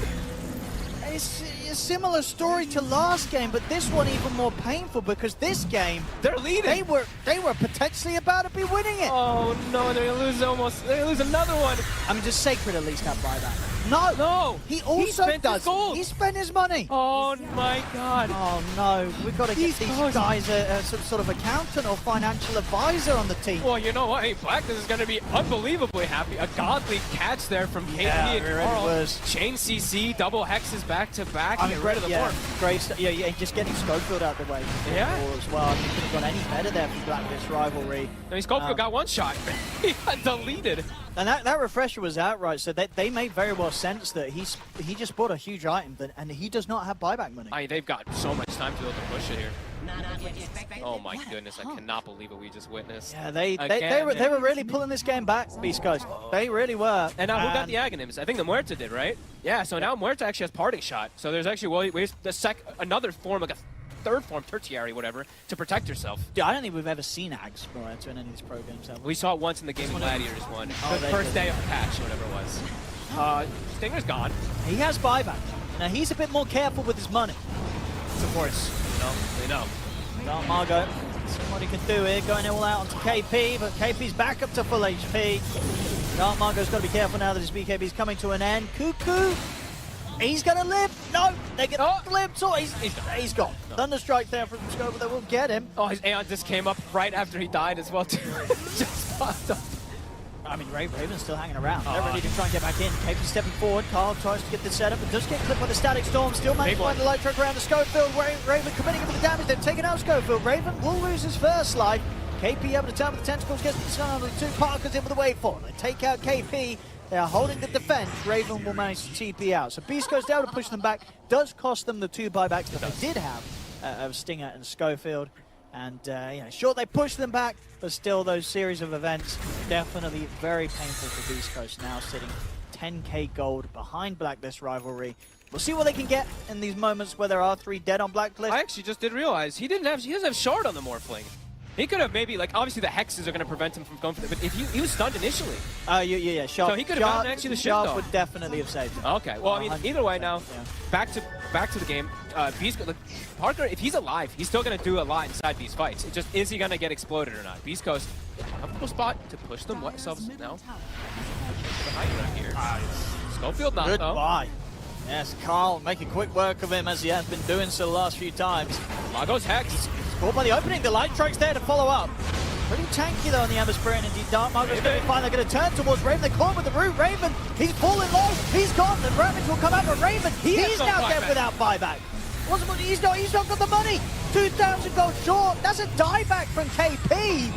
It's a similar story to last game, but this one even more painful because this game They're leading. they were potentially about to be winning it. Oh no, they're gonna lose almost. They're gonna lose another one. I mean, just Sacred at least have buyback. No! No! He also spent his does. gold. He spent his money. Oh my god. Oh no, we've got to get these guys some sort of accountant or financial advisor on the team. Well, you know what? Hey, Blackness is going to be unbelievably happy. A godly catch there from KP Yeah, and it really Carl. was. Chain CC, double hexes back to back. Get rid of the board. Great stuff. Yeah, just getting Schofield out the way. Yeah. As well. I think could have gone any better there for Blackness rivalry. I mean, Schofield got one shot. He got deleted. And that refresher was outright, so they made very well sense that he just bought a huge item, and he does not have buyback money. I mean, they've got so much time to be able to push it here. Oh my goodness, I cannot believe what we just witnessed. Yeah, they were really pulling this game back, Beast Coast. They really were. And now who got the Aghanims? I think the Muerta did, right? Yeah, so now Muerta actually has parting shot. So there's actually another form, like a third form, tertiary, whatever, to protect herself. Yeah, I don't think we've ever seen Ags Muerta in any of these pro games, have we? We saw it once in the Gaming Gladiators one. Oh, the first day of the patch, whatever it was. Stinger's gone. He has buyback. Now he's a bit more careful with his money. Of course. They know. Dark Margot, see what he can do here, going all out onto KP, but KP's back up to full HP. Dark Margot's got to be careful now that his BKB's coming to an end. Cuckoo, he's going to live. No, they get glimpse. Oh, he's gone. No. Thunderstrike there from Scope, but they will get him. Oh, his Aeon just came up right after he died as well, too. Just popped up. I mean, Raven's still hanging around. They're ready to try and get back in. KP stepping forward. Carl tries to get the setup, but does get clipped by the Static Storm. Still managed to find the light truck around the Schofield. Raven committing him for the damage. They've taken out Schofield. Raven will lose his first life. KP able to turn with the tentacles, gets the stun on the two. Parker's in with the wave forward. They take out KP. They are holding the defense. Raven will manage to TP out. So Beast goes down to push them back. Does cost them the 2 buybacks that they did have of Stinger and Schofield. And sure, they push them back, but still those series of events definitely very painful for Beast Coast now, sitting 10k gold behind Blacklist rivalry. We'll see what they can get in these moments where there are 3 dead on Blacklist. I actually just did realize he doesn't have shard on the Morphling. He could have maybe, like, obviously the hexes are going to prevent him from going for it, but if he was stunned initially. Yeah. Sharp, so he could have gotten actually the shield though. Would definitely have saved him. Okay, well, I mean, either way now, back to the game. Beast, like, Parker, if he's alive, he's still going to do a lot inside these fights. It's just, is he going to get exploded or not? Beast Coast, comfortable spot to push them themselves now. The high ground here. Schofield not, Goodbye. Yes, Carl making quick work of him as he has been doing so the last few times. Mago's hex. Caught by the opening, the light strike's there to follow up. Pretty tanky though on the Ember Spirit, and indeed Dark Margot's going to be fine. They're going to turn towards Raven. They're caught with the root. Raven, he's falling low. He's gone. The Ravage will come out, but Raven, he's now dead without buyback. He's not got the money. 2,000 gold short. That's a dieback from KP.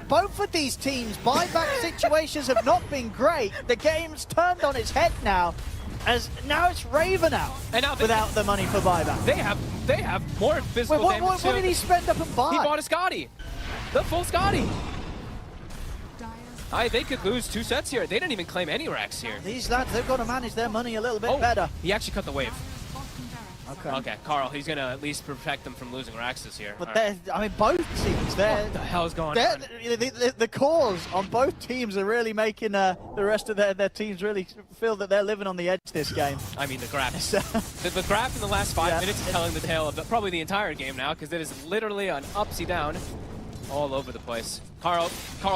Both of these teams' buyback situations have not been great. The game's turned on its head now. As now it's Raven out and now without the money for buyback. They have more physical damage. What did he spend up and buy? He bought a Scotty. The full Scotty. They could lose 2 sets here. They didn't even claim any racks here. These lads, they've got to manage their money a little bit better. He actually cut the wave. Okay, Carl, he's going to at least protect them from losing racks this year. But I mean, both teams, what the hell is going on? The cores on both teams are really making the rest of their teams really feel that they're living on the edge this game. I mean, the graph. the graph in the last 5 minutes is telling the tale of probably the entire game now, because it is literally an upsy down all over the place. Carl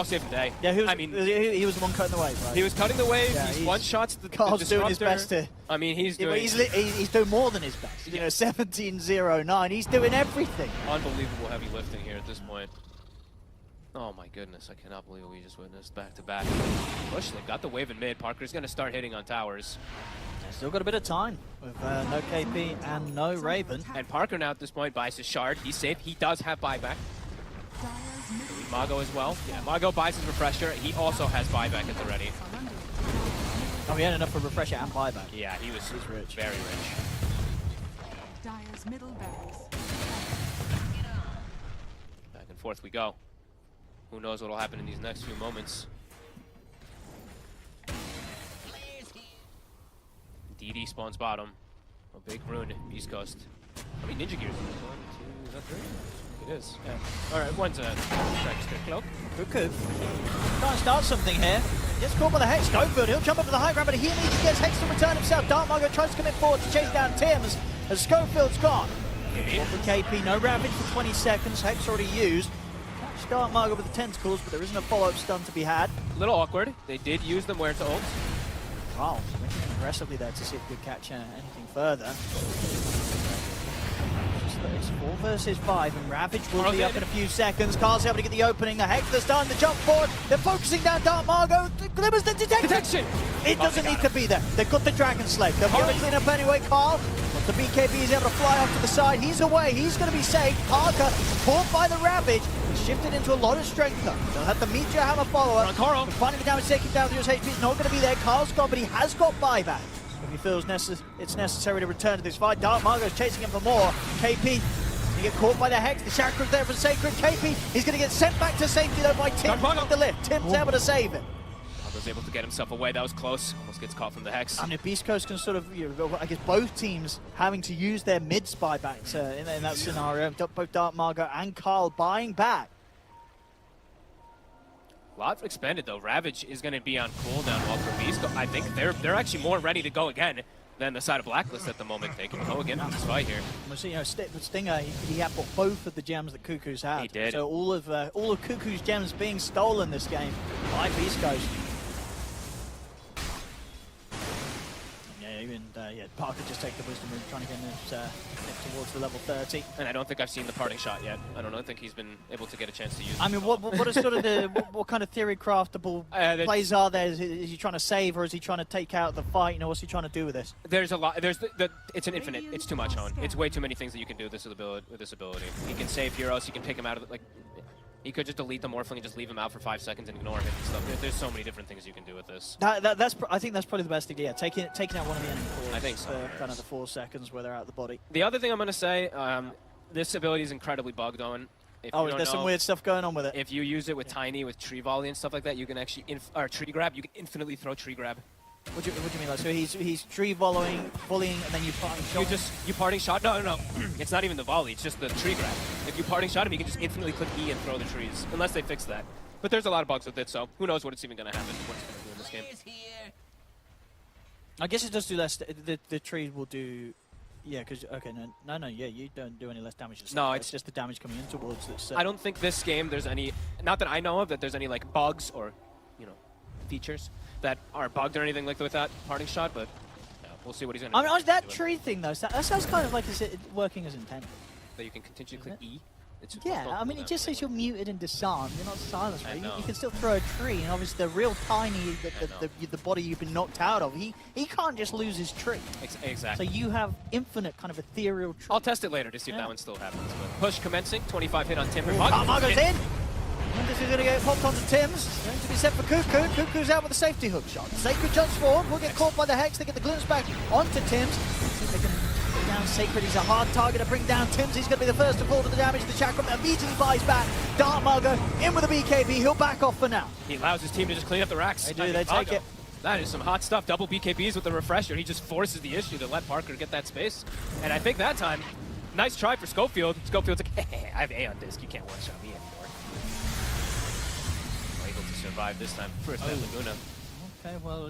saved the day. Yeah, he was the one cutting the wave, right? He was cutting the wave. Yeah, he's one-shots the Carl's doing his best to... I mean, he's doing... He's doing more than his best. You know, 17-0-9. He's doing everything. Unbelievable heavy lifting here at this point. Oh my goodness, I cannot believe what we just witnessed back-to-back. Push, they got the wave in mid. Parker's going to start hitting on towers. Still got a bit of time with no KP and no Raven. And Parker now at this point buys his shard. He's safe. He does have buyback. Mago as well. Yeah, Mago buys his refresher. He also has buyback at the ready. Oh, he had enough for refresher and buyback. Yeah, he's rich. Very rich. Dire's middle barracks. Back and forth we go. Who knows what'll happen in these next few moments. DD spawns bottom. A big rune, East Coast. How many ninja gears? 1, 2, is that 3? It is, yeah. Alright, one's a cloak. Good. Trying to start something here. Gets caught by the Hex. Schofield, he'll jump up to the high ground, but he immediately gets Hex to return himself. Dark Margot tries to commit forward to chase down Tim's as Schofield's gone. One for KP, no Ravage for 20 seconds. Hex already used. Dark Margot with the tentacles, but there isn't a follow-up stun to be had. A little awkward. They did use the Muerta ult. Carl making it aggressively there to see if he could catch anything further. It's 4 versus 5, and Ravage will be up in a few seconds. Carl's able to get the opening. The Hector's done the jump forward. They're focusing down Dark Margo. Glimmers the detection. It doesn't need to be there. They've got the Dragon Slave. They'll be able to clean up anyway. Carl, but the BKB is able to fly off to the side. He's away. He's going to be safe. Parker caught by the Ravage. He's shifted into a lot of strength though. They'll have the Meteor Hammer follower. Carl. Finding the damage taken down through his HP is not going to be there. Carl's gone, but he has got buyback. If he feels it's necessary to return to this fight, Dark Margo's chasing him for more. KP. He get caught by the Hex. The Chakra's there for Sacred. KP, he's going to get sent back to safety though by Tim off the lift. Tim's able to save him. Was able to get himself away. That was close. Almost gets caught from the Hex. I mean, if Beast Coast can sort of, I guess both teams having to use their mids buybacks in that scenario. Both Dark Margo and Carl buying back. A lot expanded though. Ravage is going to be on cooldown while for Beast Coast. I think they're actually more ready to go again than the side of Blacklist at the moment. They can go again in this fight here. We'll see, Stinger, he had both of the gems that Cuckoo's had. He did. So all of Cuckoo's gems being stolen this game by Beast Coast. Yeah, Parker just take the wisdom move, trying to get him towards the level 30. And I don't think I've seen the parting shot yet. I don't think he's been able to get a chance to use it. I mean, what is sort of the what kind of theory craftable plays are there? Is he trying to save, or is he trying to take out the fight? What's he trying to do with this? There's a lot. It's an infinite. It's too much, Hone. It's way too many things that you can do with this ability. He can save heroes. He can pick them out of the, he could just delete the Morphling and just leave him out for 5 seconds and ignore him and stuff. There's so many different things you can do with this. I think that's probably the best idea. Taking out one of the enemy cores. I think so. For kind of the 4 seconds where they're out of the body. The other thing I'm going to say, this ability is incredibly bugged on. There's some weird stuff going on with it. If you use it with Tiny, with Tree Volley and stuff like that, you can actually, or Tree Grab, you can infinitely throw Tree Grab. What do you mean? Like, so he's tree volleying, and then you parting shot? You parting shot? No. It's not even the volley, it's just the tree grab. If you parting shot him, you can just infinitely click E and throw the trees, unless they fix that. But there's a lot of bugs with it, so who knows what it's even going to happen, what it's going to do in this game. I guess it does do less, the tree will do, yeah, because, okay, no, yeah, you don't do any less damage. No, it's just the damage coming in towards it. I don't think this game there's any, not that I know of, that there's any, like, bugs or, features that are bugged or anything like with that parting shot, but yeah, we'll see what he's going to do. I mean, that tree thing, though, that sounds kind of like it's working as intended. That you can continue to click E? Yeah, I mean, it just says you're muted and disarmed. You're not silenced, right? You can still throw a tree, and obviously the real Tiny, the body you've been knocked out of, he can't just lose his tree. Exactly. So you have infinite kind of ethereal tree. I'll test it later to see if that one still happens. But push commencing, 25 hit on Timber. Margo's in! And this is going to get popped onto Tim's. Going to be set for Cuckoo. Cuckoo's out with a safety hook shot. Sacred jumps forward. Will get caught by the Hex. They get the glimpse back onto Tim's. See if they can bring down Sacred. He's a hard target to bring down Tim's. He's going to be the first to fall to the damage. The Chakram immediately buys back. Dark Margo in with a BKB. He'll back off for now. He allows his team to just clean up the racks. They do. They take it. That is some hot stuff. Double BKBs with the refresher. He just forces the issue to let Parker get that space. And I think that time, nice try for Schofield. Schofield's like, hey, I have A on disc. You can't one-shot me anymore. Survive this time. First Laguna. Okay, well,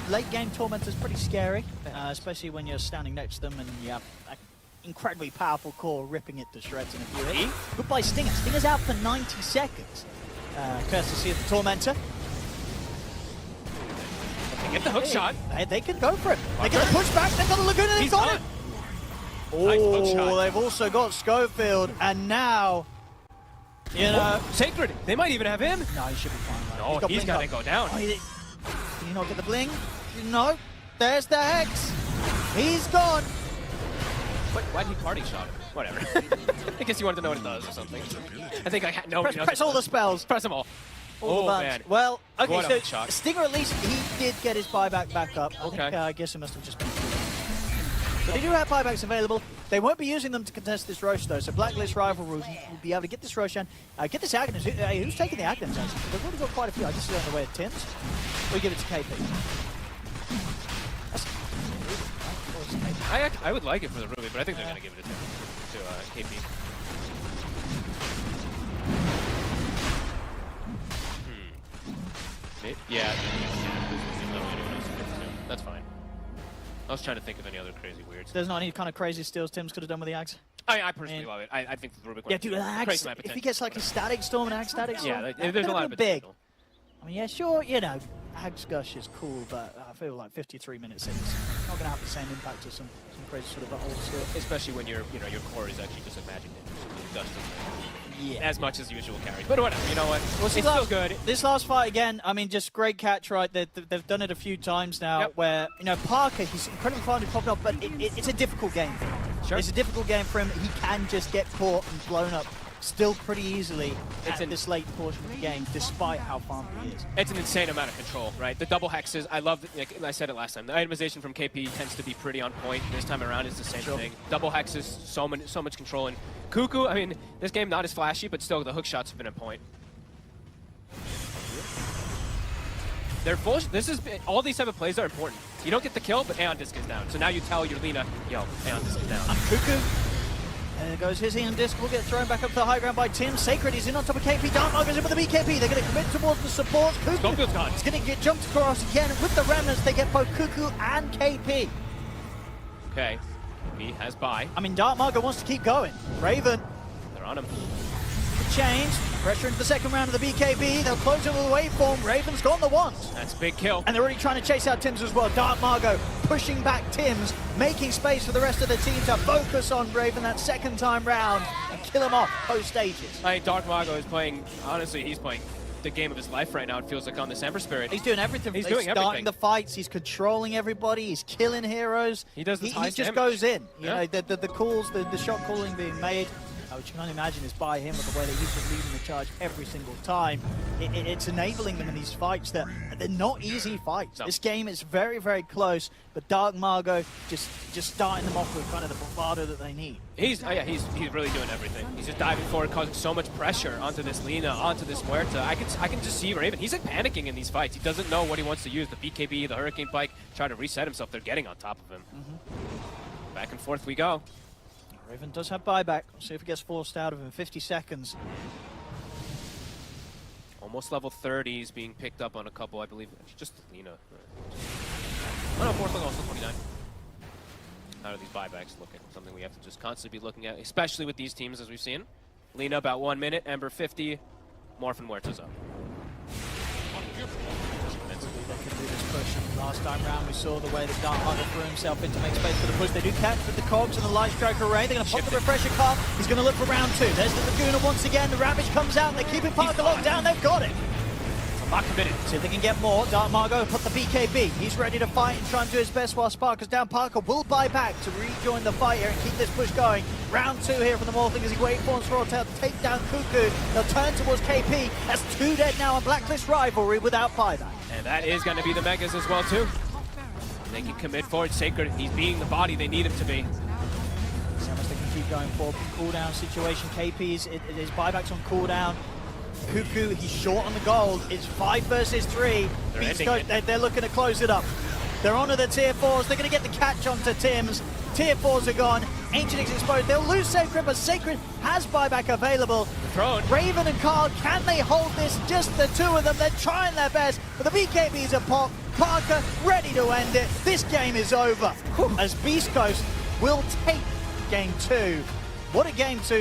late game Tormentor's pretty scary, especially when you're standing next to them and you have an incredibly powerful core ripping it to shreds in a few hits. Goodbye Stinger. Stinger's out for 90 seconds. Courtesy of the Tormentor. They get the hook shot. They can go for it. They get the pushback. They've got the Laguna. They've got it. Oh, they've also got Schofield, and now. Sacred. They might even have him. No, he should be fine. No, he's got to go down. Oh, did you not get the bling? No. There's the Hex. He's gone. Why'd he party shot him? Whatever. I guess you wanted to know what it does or something. I think I had no. Press all the spells. Press them all. All the man. Well, okay, so shock. Stinger at least he did get his buyback back up. I guess it must have just been. So they do have buybacks available. They won't be using them to contest this Rosh, though, so Blacklist Rival will be able to get this Roshan, get this Agnes. Who's taking the Agnes, actually? They've already got quite a few. I just see on the way of Tim's. We give it to KP. I would like it for the Ruby, but I think they're going to give it to KP. Yeah. That's fine. I was trying to think of any other crazy weirds. There's not any kind of crazy steals Tim's could have done with the Axe? I personally love it. I think the Rubik. Yeah, dude, Axe, if he gets like a static storm and Axe static storm, yeah, there's a lot of big. potential. I mean, yeah, sure, Axe Gush is cool, but feel like 53 minutes in, it's not going to have the same impact as some crazy sort of old stuff. Especially when your core is actually just imagined Dustin. Yeah. As much as usual carries. But whatever, you know what? Well, It's still good. This last fight again, I mean, just great catch, right? They've done it a few times now where, you know, Parker, he's incredibly fine to pop up, but it's a difficult game for him. Sure. It's a difficult game for him. He can just get caught and blown up still pretty easily in this late portion of the game, despite how farmed he is. It's an insane amount of control, right? The double hexes, I love, like I said it last time, the itemization from KP tends to be pretty on point. This time around, it's the same thing. Double hexes, so much control. And Cuckoo, I mean, this game not as flashy, but still the hook shots have been on point. They're full. All these type of plays are important. You don't get the kill, but Aeon Disc is down. So now you tell your Lina, yo, Aeon Disc is down. Cuckoo. There goes his Aeon Disc, will get thrown back up to the high ground by Tim. Sacred is in on top of KP. Darkmark goes in with the BKB. They're going to commit towards the support. Scopefield's gone. He's going to get jumped across again. With the remnants, they get both Cuckoo and KP. Okay, he has buy. I mean, Darkmark wants to keep going. Raven. They're on him. Change. Pressure into the second round of the BKB. They'll close it with a waveform. Raven's got the ones. That's a big kill. And they're already trying to chase out Tims as well. Dark Margo pushing back Tims, making space for the rest of the team to focus on Raven that second time round and kill him off post stages. I think Dark Margo is playing, honestly, he's playing the game of his life right now, it feels like, on this Ember Spirit. He's doing everything. He's doing starting everything. the fights, he's controlling everybody, he's killing heroes. He does the He just goes in. You know, the calls, the shot calling being made, which you can imagine is by him with the way that he's just leading the charge every single time. It's enabling them in these fights that they're not easy fights. No. This game is very, very close, but Dark Margo just starting them off with kind of the bravado that they need. He's really doing everything. He's just diving forward, causing so much pressure onto this Lina, onto this Muerta. I can just see Raven. He's like panicking in these fights. He doesn't know what he wants to use. The BKB, the Hurricane Pike, trying to reset himself. They're getting on top of him. Back and forth we go. Raven does have buyback. We'll see if it gets forced out of him. 50 seconds. Almost level 30. He's being picked up on a couple, I believe. Just Lina. Oh no, fourth level, also 29. How are these buybacks looking? Something we have to just constantly be looking at, especially with these teams as we've seen. Lina about 1 minute, Ember 50, Morphin Muerta's up. Last time round, we saw the way that Dark Margo threw himself in to make space for the push. They do catch with the cogs and the light strike array. They're going to pop the refresher card. He's going to look for round two. There's the Laguna once again. The Ravage comes out and they're keeping Parker locked down. They've got it. Not committed. See if they can get more. Dark Margo put the BKB. He's ready to fight and try and do his best while Sparker's down. Parker will buy back to rejoin the fight here and keep this push going. Round two here from the Morphling as he waits for Swirltail to take down Cuckoo. They'll turn towards KP. That's 2 dead now on Blacklist rivalry without buyback. And that is going to be the Megas as well too. They can commit forward. Sacred, he's being the body they need him to be. See how much they can keep going for. Cooldown situation. KP's his buybacks on cooldown. Cuckoo, he's short on the gold. It's 5 versus 3. They're looking to close it up. They're onto the tier 4s. They're going to get the catch onto Tims. Tier 4s are gone. Ancient is exposed. They'll lose Sacred, but Sacred has buyback available. Raven and Carl, can they hold this? Just the two of them. They're trying their best, but the BKB's a pop. Parker ready to end it. This game is over as Beast Coast will take game 2. What a game 2.